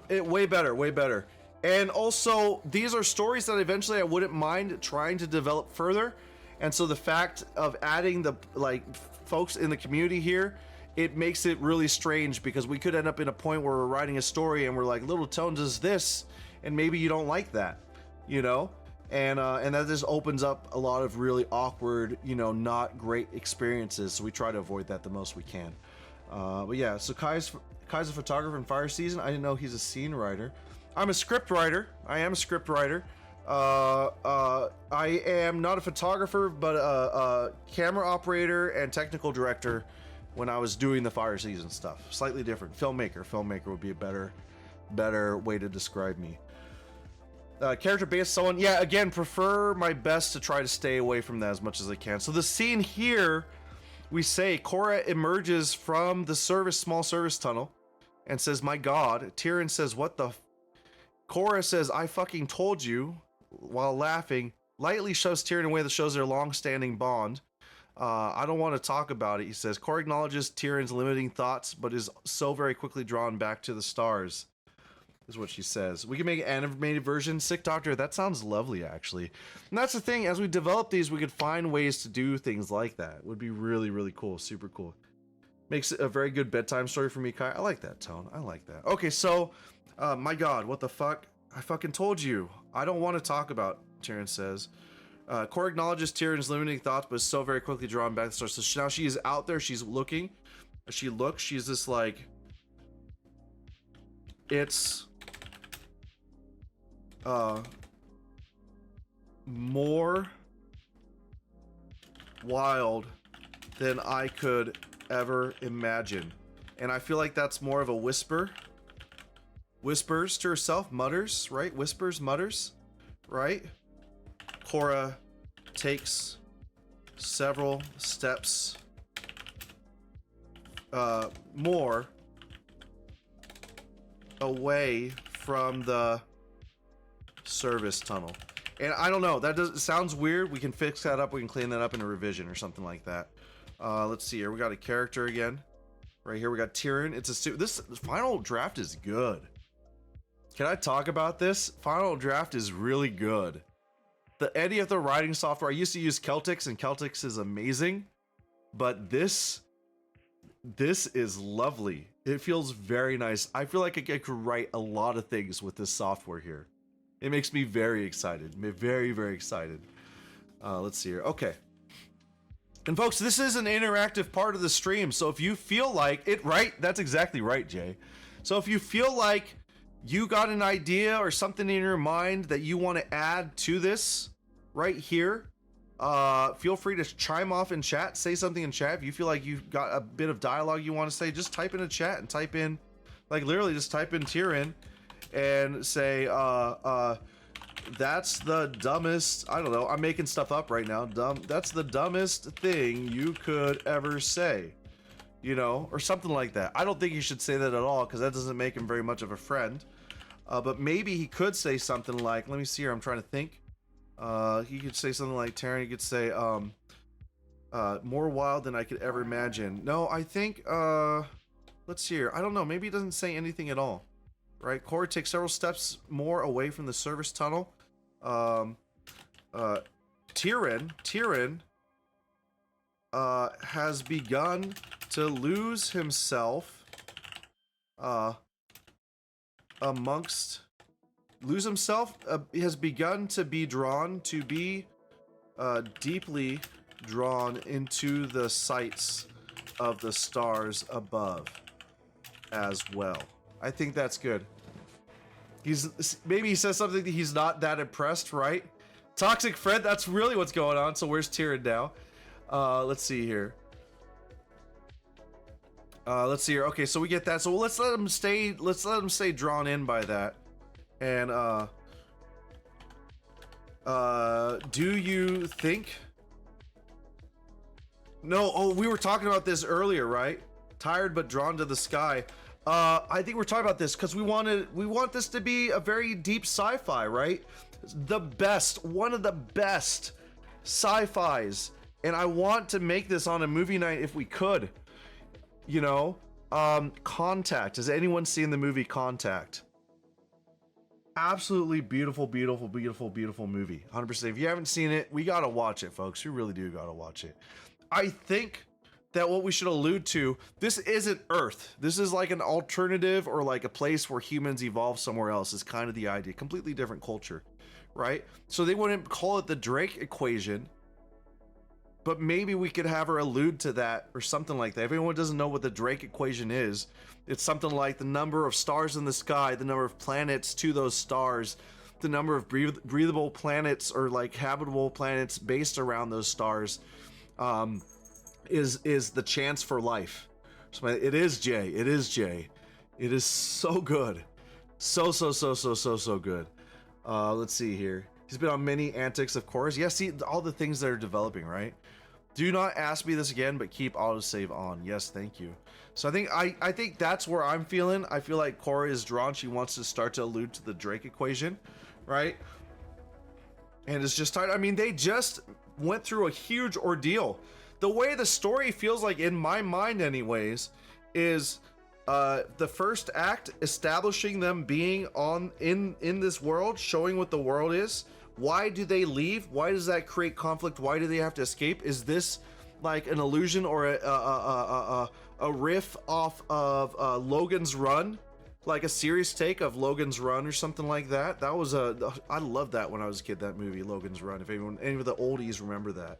S1: Way better, way better. And also, these are stories that eventually I wouldn't mind trying to develop further. And so the fact of adding the like folks in the community here, it makes it really strange, because we could end up in a point where we're writing a story and we're like, Little Tone does this, and maybe you don't like that, you know? And that just opens up a lot of really awkward, you know, not great experiences. So we try to avoid that the most we can. But yeah, so Kai's a photographer in Fire Season. I didn't know he's a scene writer. I'm a script writer. I am a script writer. I am not a photographer, but a camera operator and technical director when I was doing the Fire Season stuff. Slightly different. Filmmaker would be a better way to describe me. Character based someone, yeah, again, prefer my best to try to stay away from that as much as I can. So the scene here, we say Korra emerges from the small service tunnel and says, "My God." Tyrion says, "What the?" Korra says, "I fucking told you," while laughing, lightly shoves Tyrion away that shows their long-standing bond. I don't want to talk about it, he says. Korra acknowledges Tyrion's limiting thoughts, but is so very quickly drawn back to the stars, is what she says. We can make an animated version. Sick Doctor, that sounds lovely, actually. And that's the thing, as we develop these, we could find ways to do things like that. It would be really, really cool. Super cool. Makes it a very good bedtime story for me, Kai. I like that tone. I like that. Okay, so, my God, what the fuck? I fucking told you. I don't want to talk about, Tyrion says. Korra acknowledges Tyrion's limiting thoughts, but is so very quickly drawn back to the stars. So now she is out there. She's looking. As she looks, she's just like, it's more wild than I could ever imagine. And I feel like that's more of a whisper. Whispers to herself, mutters, right? Whispers, mutters, right? Korra takes several steps more away from the service tunnel. And I don't know, that sounds weird. We can fix that up. We can clean that up in a revision or something like that. Let's see here. We got a character again. Right here we got Tyrion. This final draft is good. Can I talk about this? Final draft is really good. The Eddie of the writing software, I used to use Celtics, and Celtics is amazing, but this is lovely. It feels very nice. I feel like I could write a lot of things with this software here. It makes me very excited. Very, very excited. Let's see here. Okay. And folks, this is an interactive part of the stream, so if you feel like it, right? That's exactly right, Jay. So if you feel like you got an idea or something in your mind that you want to add to this right here, feel free to chime off in chat. Say something in chat. If you feel like you've got a bit of dialogue you want to say, just type in a chat and type in, like literally just type in Tyrion and say, that's the dumbest, I don't know, I'm making stuff up right now. That's the dumbest thing you could ever say, you know, or something like that. I don't think you should say that at all, because that doesn't make him very much of a friend. But maybe he could say something like, let me see here, I'm trying to think. He could say something like, Taryn, he could say, more wild than I could ever imagine. No, I think, let's see here. I don't know, maybe he doesn't say anything at all. Right? Korra takes several steps more away from the service tunnel. Tyrion has begun to lose himself has begun to be drawn to be deeply drawn into the sights of the stars above as well. I think that's good. Maybe he says something that he's not that impressed, right? Toxic Fred, that's really what's going on. So where's Tyrion now? Let's see here. Okay, so we get that. So let's let him stay drawn in by that. And do you think? No, oh, we were talking about this earlier, right? Tired but drawn to the sky. I think we're talking about this because we want this to be a very deep sci-fi, right? One of the best sci-fis, and I want to make this on a movie night if we could. You know, Contact. Has anyone seen the movie Contact? Absolutely beautiful, beautiful, beautiful, beautiful movie. 100%. If you haven't seen it, we gotta watch it, folks. We really do gotta watch it. I think that what we should allude to, this isn't Earth. This is like an alternative or like a place where humans evolve somewhere else, is kind of the idea. Completely different culture, right? So they wouldn't call it the Drake equation, but maybe we could have her allude to that or something like that. If anyone doesn't know what the Drake equation is, it's something like the number of stars in the sky, the number of planets to those stars, the number of breathable planets or like habitable planets based around those stars, is the chance for life. So it is Jay. It is Jay. It is so good. So good. Let's see here. He's been on many antics, of course. Yeah, see all the things that are developing, right? Do not ask me this again, but keep autosave on. Yes, thank you. So I think that's where I'm feeling. I feel like Cora is drawn. She wants to start to allude to the Drake equation, right? And it's just tired. I mean, they just went through a huge ordeal. The way the story feels like, in my mind anyways, is the first act establishing them being in this world, showing what the world is. Why do they leave? Why does that create conflict? Why do they have to escape? Is this like an illusion or a riff off of Logan's Run, like a serious take of Logan's Run or something like that? That was I loved that when I was a kid, that movie Logan's Run, if any of the oldies remember that.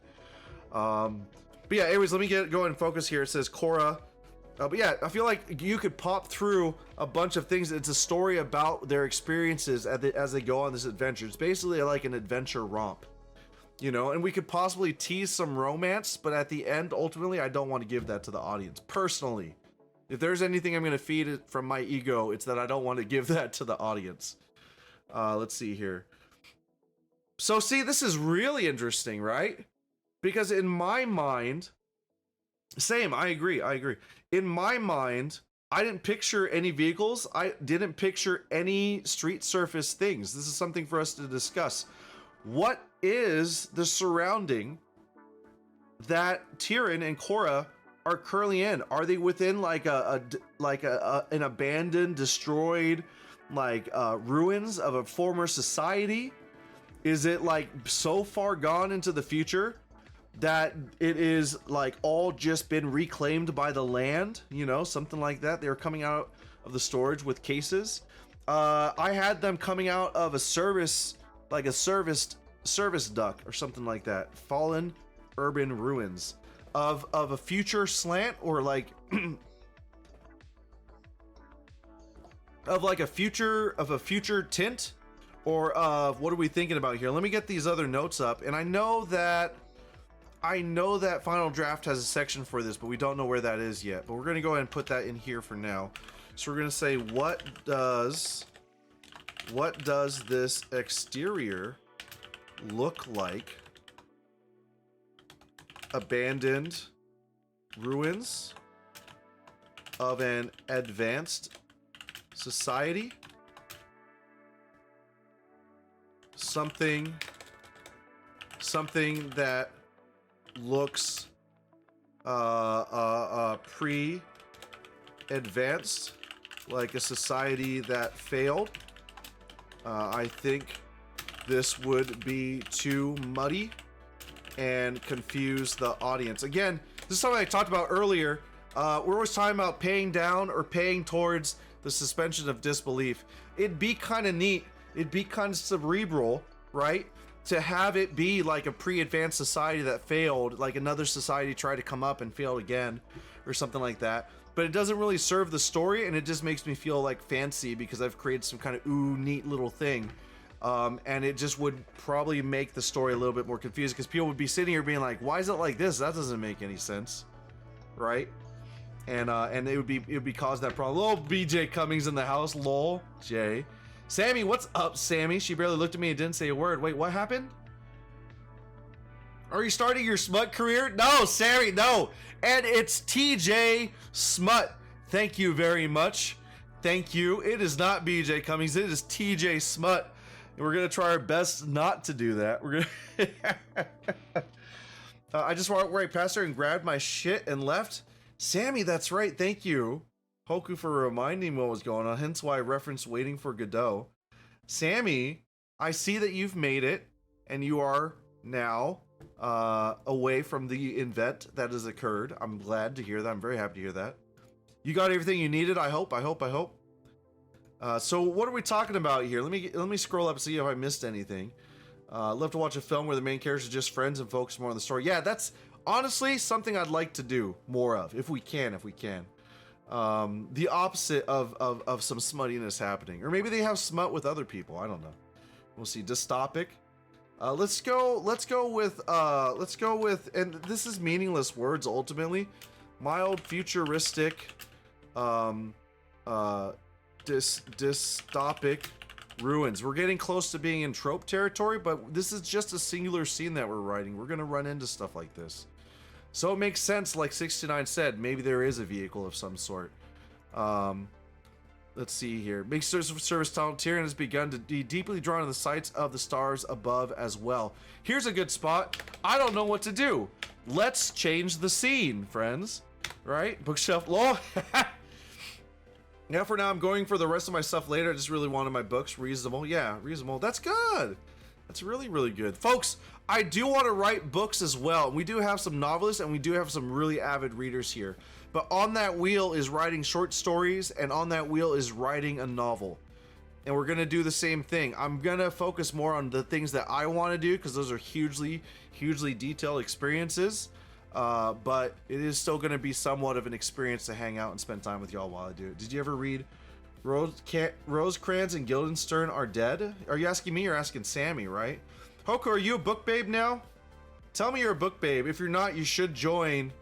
S1: But yeah, anyways, let me go and focus here. It says Cora. But yeah, I feel like you could pop through a bunch of things. It's a story about their experiences as they go on this adventure. It's basically like an adventure romp, you know, and we could possibly tease some romance, but at the end, ultimately, I don't want to give that to the audience. Personally, if there's anything I'm going to feed it from my ego, it's that I don't want to give that to the audience. Let's see here. So see, this is really interesting, right? Because in my mind, same, I agree. In my mind, I didn't picture any vehicles. I didn't picture any street surface things. This is something for us to discuss. What is the surrounding that Tyrion and Cora are currently in? Are they within like an abandoned, destroyed, like ruins of a former society? Is it like so far gone into the future that it is like all just been reclaimed by the land, you know, something like that? They were coming out of the storage with cases. I had them coming out of a service, like a service duck or something like that. Fallen urban ruins of a future slant, or like of like a future tint, or what are we thinking about here? Let me get these other notes up. And I know that Final Draft has a section for this, but we don't know where that is yet. But we're going to go ahead and put that in here for now. So we're going to say, what does this exterior look like? Abandoned ruins of an advanced society. Something that looks pre-advanced, like a society that failed. I think this would be too muddy and confuse the audience. Again, this is something I talked about earlier. We're always talking about paying down or paying towards the suspension of disbelief. It'd be kind of neat. It'd be kind of cerebral, right? To have it be like a pre-advanced society that failed, like another society tried to come up and failed again, or something like that. But it doesn't really serve the story, and it just makes me feel like fancy because I've created some kind of neat little thing. And it just would probably make the story a little bit more confusing, because people would be sitting here being like, why is it like this? That doesn't make any sense, right? And it would be cause that problem. Little BJ Cummings in the house, lol. Jay. Sammy, what's up, Sammy? She barely looked at me and didn't say a word. Wait, what happened? Are you starting your smut career? No, Sammy, no. And it's TJ Smut. Thank you very much. Thank you. It is not BJ Cummings. It is TJ Smut. And we're going to try our best not to do that. We're going to... I just walked right past her and grabbed my shit and left. Sammy, that's right. Thank you, Hoku, for reminding me what was going on. Hence why I referenced Waiting for Godot. Sammy, I see that you've made it, and you are now away from the event that has occurred. I'm glad to hear that. I'm very happy to hear that. You got everything you needed. I hope. So what are we talking about here? Let me scroll up and see if I missed anything. Love to watch a film where the main characters are just friends and focus more on the story. Yeah, that's honestly something I'd like to do more of, if we can. The opposite of some smuttiness happening, or maybe they have smut with other people. I don't know. We'll see. Dystopic. Let's go with, and this is meaningless words ultimately. Mild, futuristic, dystopic ruins. We're getting close to being in trope territory, but this is just a singular scene that we're writing. We're gonna run into stuff like this. So it makes sense, like 69 said, maybe there is a vehicle of some sort. Let's see here. Make service tunnel. Tyrion has begun to be deeply drawn to the sights of the stars above as well. Here's a good spot. I don't know what to do. Let's change the scene, friends. Right? Bookshelf. Law. Yeah, for now, I'm going for the rest of my stuff later. I just really wanted my books. Reasonable. Yeah, reasonable. That's good. That's really, really good. Folks, I do want to write books as well. We do have some novelists, and we do have some really avid readers here. But on that wheel is writing short stories, and on that wheel is writing a novel. And we're going to do the same thing. I'm going to focus more on the things that I want to do, because those are hugely, hugely detailed experiences. But it is still going to be somewhat of an experience to hang out and spend time with y'all while I do it. Did you ever read Rosecrans and Guildenstern Are Dead? Are you asking me or asking Sammy, right? Hoko, are you a book babe now? Tell me you're a book babe. If you're not, you should join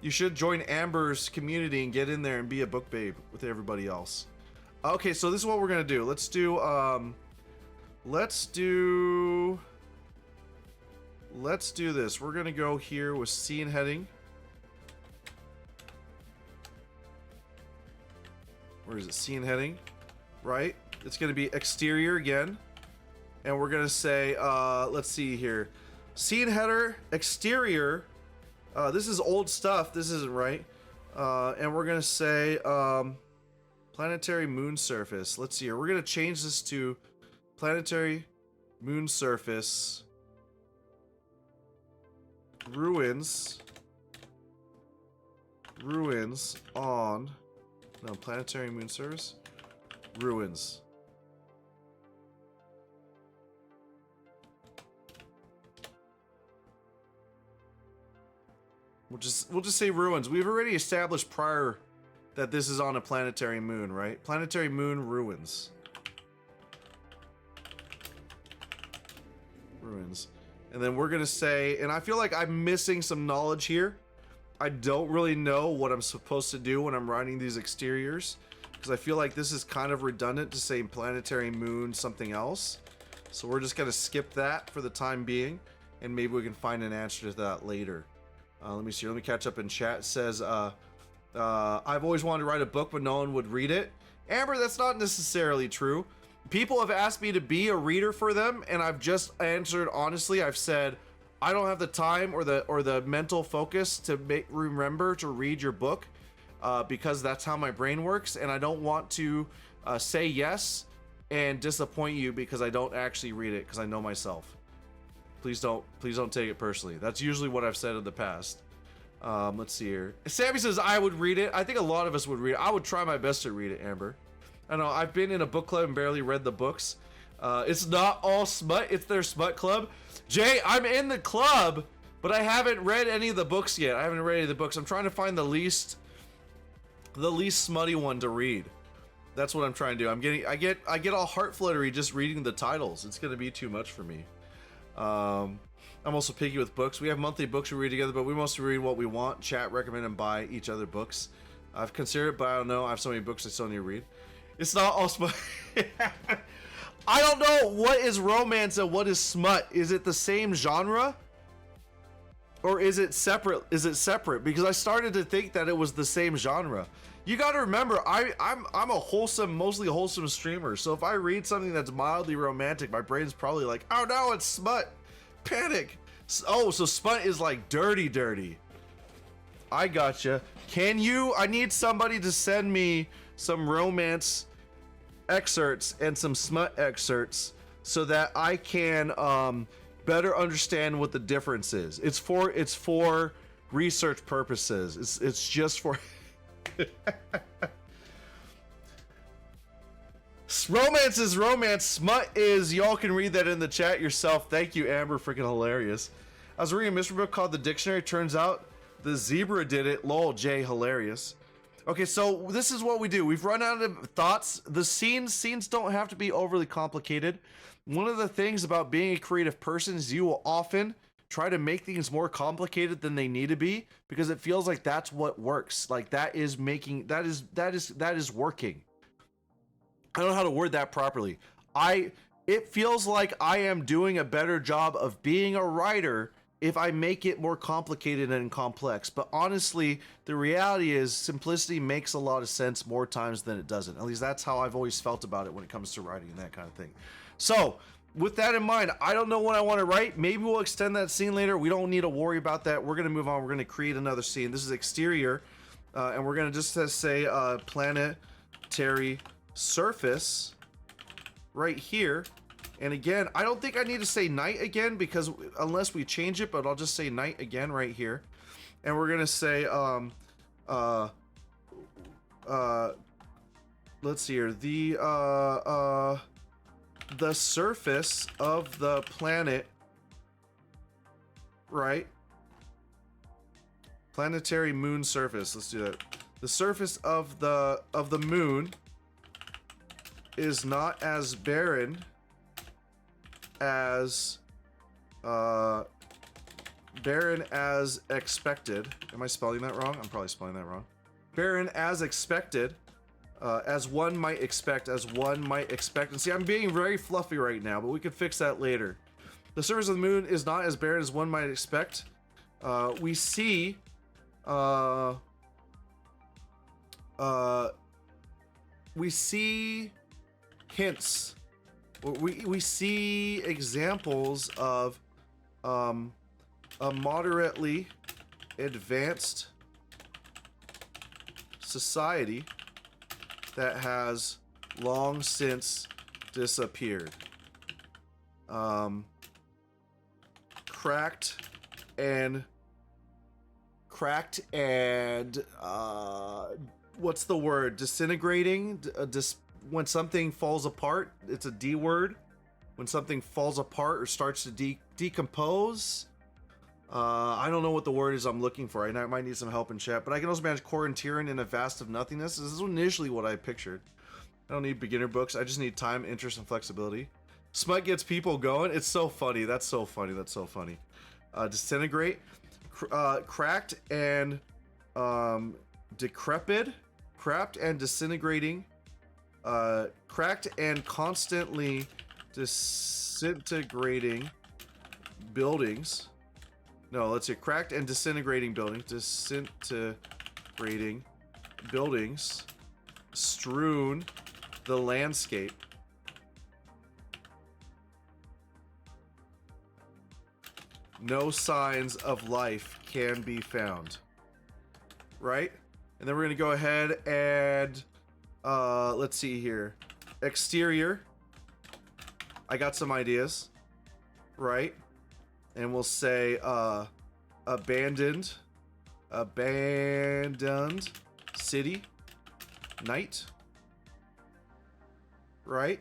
S1: Amber's community and get in there and be a book babe with everybody else. Okay, so this is what we're gonna do. Let's do this. We're gonna go here with scene heading. Where is it? Scene heading, right? It's gonna be exterior again, and we're gonna say, let's see here, scene header, exterior. This is old stuff. This isn't right. And we're gonna say planetary moon surface. Let's see here. We're gonna change this to planetary moon surface ruins on planetary moon surface ruins. We'll just say ruins. We've already established prior that this is on a planetary moon, right? Planetary moon ruins. Ruins. And then we're gonna say, and I feel like I'm missing some knowledge here. I don't really know what I'm supposed to do when I'm writing these exteriors, because I feel like this is kind of redundant to say planetary moon something else. So we're just gonna skip that for the time being, and maybe we can find an answer to that later. Let me see. Let me catch up in chat. It says, I've always wanted to write a book, but no one would read it. Amber, that's not necessarily true. People have asked me to be a reader for them, and I've just answered honestly. I've said, I don't have the time or the mental focus to remember to read your book, because that's how my brain works, and I don't want to say yes and disappoint you because I don't actually read it, because I know myself. Please don't take it personally. That's usually what I've said in the past. Let's see here. Sammy says I would read it. I think a lot of us would read it. I would try my best to read it, Amber. I know I've been in a book club and barely read the books. It's not all smut. It's their smut club. Jay, I'm in the club, but I haven't read any of the books yet. I haven't read any of the books. I'm trying to find the least smutty one to read. That's what I'm trying to do. I get all heart fluttery just reading the titles. It's gonna be too much for me. I'm also picky with books. We have monthly books we read together, but we mostly read what we want, chat, recommend, and buy each other books. I've considered it, but I don't know. I have so many books I still need to read. It's not all smut. I don't know what is romance and what is smut. Is it the same genre? Or is it separate? Because I started to think that it was the same genre. You got to remember, I'm a mostly wholesome streamer. So if I read something that's mildly romantic, my brain's probably like, oh no, it's smut. Panic. Oh, so smut is like dirty. I gotcha. I need somebody to send me some romance excerpts and some smut excerpts so that I can better understand what the difference is. It's for research purposes. It's just for romance is romance. Smut is, y'all can read that in the chat yourself. Thank you, Amber. Freaking hilarious. I was reading a mystery book called The Dictionary. Turns out the zebra did it. Lol, Jay, hilarious. Okay, so this is what we do. We've run out of thoughts. The scenes don't have to be overly complicated. One of the things about being a creative person is you will often try to make things more complicated than they need to be because it feels like that's what works. Like that is working. I don't know how to word that properly. It feels like I am doing a better job of being a writer if I make it more complicated and complex. But honestly, the reality is simplicity makes a lot of sense more times than it doesn't. At least that's how I've always felt about it when it comes to writing and that kind of thing. So with that in mind, I don't know what I want to write. Maybe we'll extend that scene later. We don't need to worry about that. We're going to move on. We're going to create another scene. This is exterior. And we're going to just say planetary surface right here. And again, I don't think I need to say night again because unless we change it, but I'll just say night again right here. And we're gonna say let's see here, the surface of the planet, right? Planetary moon surface. Let's do that. The surface of the moon is not as barren as expected. Am I spelling that wrong? I'm probably spelling that wrong. Barren as expected, as one might expect, And see, I'm being very fluffy right now, but we could fix that later. The surface of the moon is not as barren as one might expect. We see hints. We see examples of a moderately advanced society that has long since disappeared. Cracked and what's the word? Disintegrating? When something falls apart, it's a D word. When something falls apart or starts to decompose. I don't know what the word is I'm looking for. I might need some help in chat, but I can also manage core and tyranny in a vast of nothingness. This is initially what I pictured. I don't need beginner books. I just need time, interest, and flexibility. Smut gets people going. It's so funny. That's so funny. That's so funny. Disintegrate. Cracked and decrepit. Cracked and disintegrating. Cracked and constantly disintegrating buildings. No, let's see. Cracked and disintegrating buildings. Disintegrating buildings strewn the landscape. No signs of life can be found. Right? And then we're going to go ahead and let's see here. Exterior. I got some ideas. Right? And we'll say abandoned city night. Right?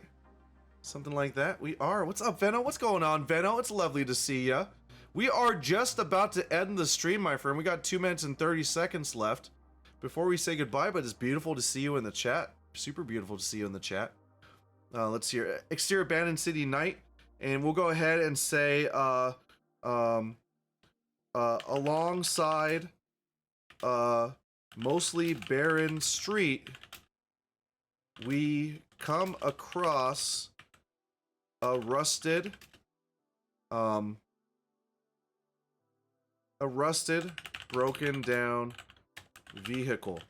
S1: Something like that. We are. What's up, Venno? What's going on, Venno? It's lovely to see ya. We are just about to end the stream, my friend. We got 2 minutes and 30 seconds left before we say goodbye, but it's beautiful to see you in the chat. Super beautiful to see you in the chat. Let's see here. Exterior abandoned city night. And we'll go ahead and say alongside mostly barren street, we come across a rusted broken down vehicle.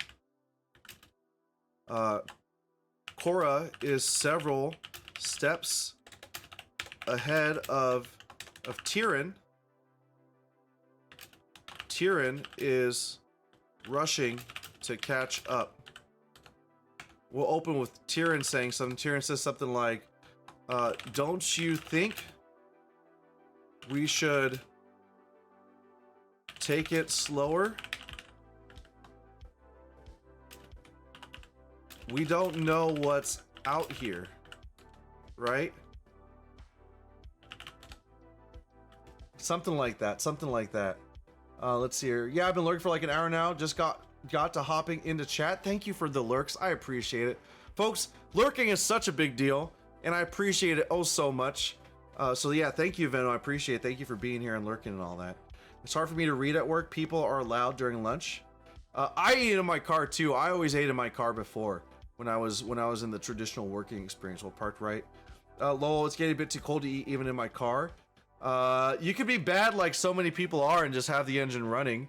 S1: Cora is several steps ahead of Tyrion. Tyrion is rushing to catch up. we'll open with Tyrion saying something. Tyrion says something like, don't you think we should take it slower? We don't know what's out here, right? Something like that, something like that. Let's see here. Yeah, I've been lurking for like an hour now. Just got to hopping into chat. Thank you for the lurks. I appreciate it. Folks, lurking is such a big deal, and I appreciate it oh so much. So yeah, thank you, Veno. I appreciate it. Thank you for being here and lurking and all that. It's hard for me to read at work. People are loud during lunch. I ate in my car too. I always ate in my car before when I was in the traditional working experience. Well, parked right. Lowell, it's getting a bit too cold to eat even in my car. You could be bad like so many people are and just have the engine running.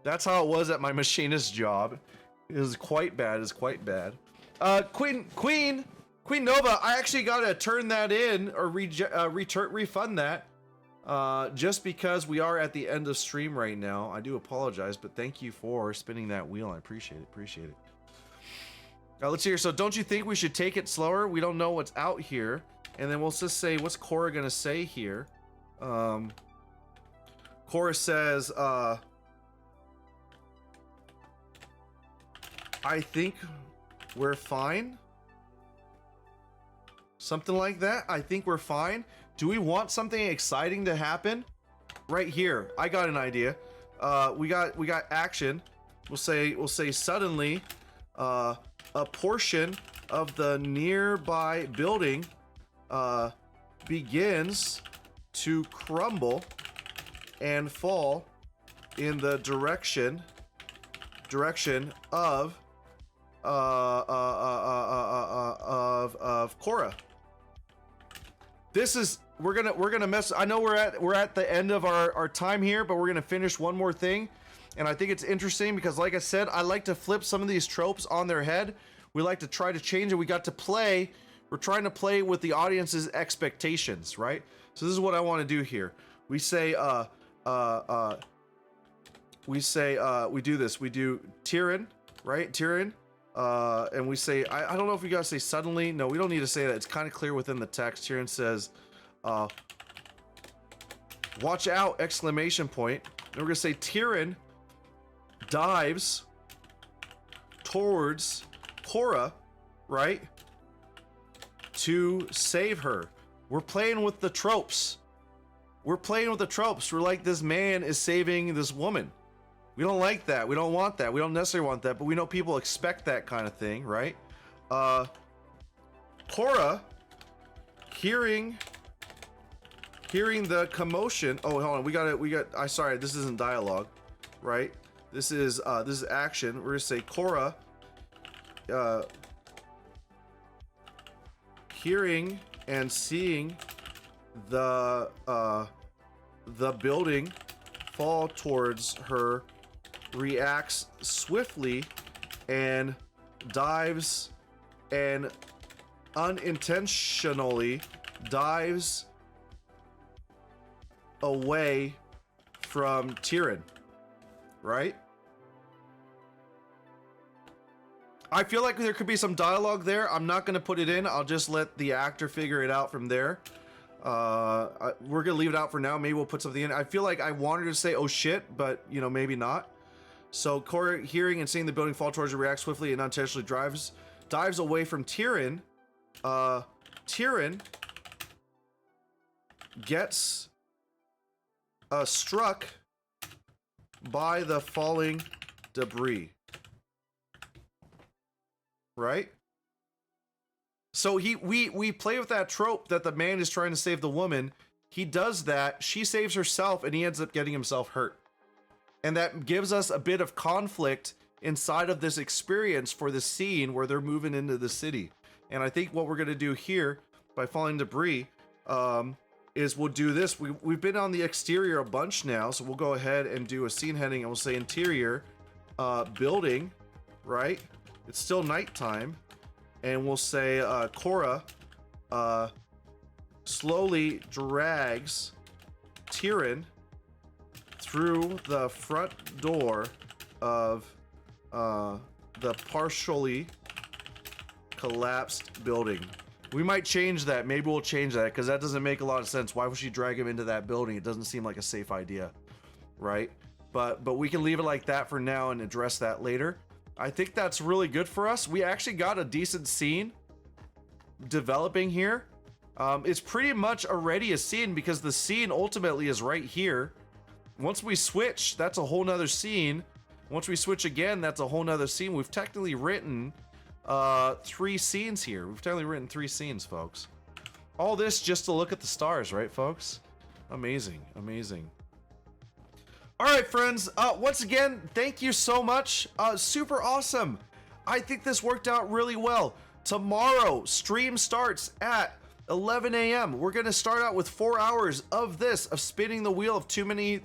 S1: That's how it was at my machinist job. It was quite bad. It's quite bad. Queen Nova, I actually gotta turn that in or refund that. Just because we are at the end of stream right now. I do apologize, but thank you for spinning that wheel. I appreciate it. Appreciate it. Let's see here. So don't you think we should take it slower? We don't know what's out here. And then we'll just say, what's Cora gonna say here? Cora says, I think we're fine. Something like that. I think we're fine. Do we want something exciting to happen? Right here. I got an idea. We got action. We'll say suddenly, a portion of the nearby building begins to crumble and fall in the direction of Cora. This is we're gonna mess. I know we're at the end of our time here, but we're gonna finish one more thing, and I think it's interesting because, like I said, I like to flip some of these tropes on their head. We like to try to change it. We got to play. We're trying to play with the audience's expectations, right? So this is what I want to do here. We say we do this. We do Tyrion, right? Tyrion. And we say, I don't know if we gotta say suddenly. No, we don't need to say that. It's kind of clear within the text. Tyrion says, watch out, exclamation point. And we're gonna say Tyrion dives towards Cora, right? To save her. We're playing with the tropes. We're playing with the tropes. We're like, this man is saving this woman. We don't like that. We don't want that. We don't necessarily want that, but we know people expect that kind of thing, right? Cora, hearing the commotion. Oh, hold on. We got. I sorry. This isn't dialogue, right? This is action. We're gonna say Cora, hearing and seeing the building fall towards her, reacts swiftly and dives and unintentionally dives away from Tyrion, right? I feel like there could be some dialogue there. I'm not going to put it in. I'll just let the actor figure it out from there. We're going to leave it out for now. Maybe we'll put something in. I feel like I wanted to say, oh shit, but you know, maybe not. So Cora, hearing and seeing the building fall towards her, reacts swiftly and unintentionally dives away from Tyrion. Tyrion gets struck by the falling debris. Right? So we play with that trope that the man is trying to save the woman. He does that, she saves herself, and he ends up getting himself hurt. And that gives us a bit of conflict inside of this experience for the scene where they're moving into the city. And I think what we're going to do here by falling debris is we'll do this. We've been on the exterior a bunch now, so we'll go ahead and do a scene heading, and we'll say interior building, right? It's still nighttime, and we'll say Cora slowly drags Tyrion through the front door of the partially collapsed building. We might change that. Maybe we'll change that because that doesn't make a lot of sense. Why would she drag him into that building? It doesn't seem like a safe idea, right? But we can leave it like that for now and address that later. I think that's really good for us. We actually got a decent scene developing here. It's pretty much already a scene because the scene ultimately is right here. Once we switch, that's a whole nother scene. Once we switch again, that's a whole nother scene. We've technically written 3 scenes here. We've technically written 3 scenes, folks. All this just to look at the stars, right, folks? Amazing, amazing. All right, friends, once again, thank you so much. Super awesome. I think this worked out really well. Tomorrow, stream starts at 11 a.m. We're gonna start out with 4 hours of this, of spinning the wheel of too many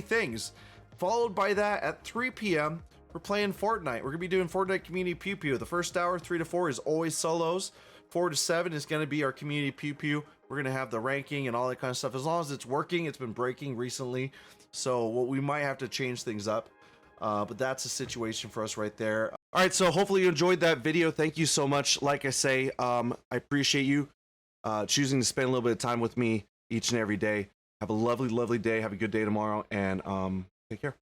S1: things. Followed by that at 3 p.m. we're playing Fortnite. We're gonna be doing Fortnite Community Pew Pew. The first hour, 3 to 4, is always solos. 4 to 7 is gonna be our Community Pew Pew. We're gonna have the ranking and all that kind of stuff. As long as it's working, it's been breaking recently. So we might have to change things up. But that's a situation for us right there. All right, so hopefully you enjoyed that video. Thank you so much. Like I say, I appreciate you choosing to spend a little bit of time with me each and every day. Have a lovely, lovely day. Have a good day tomorrow, and take care.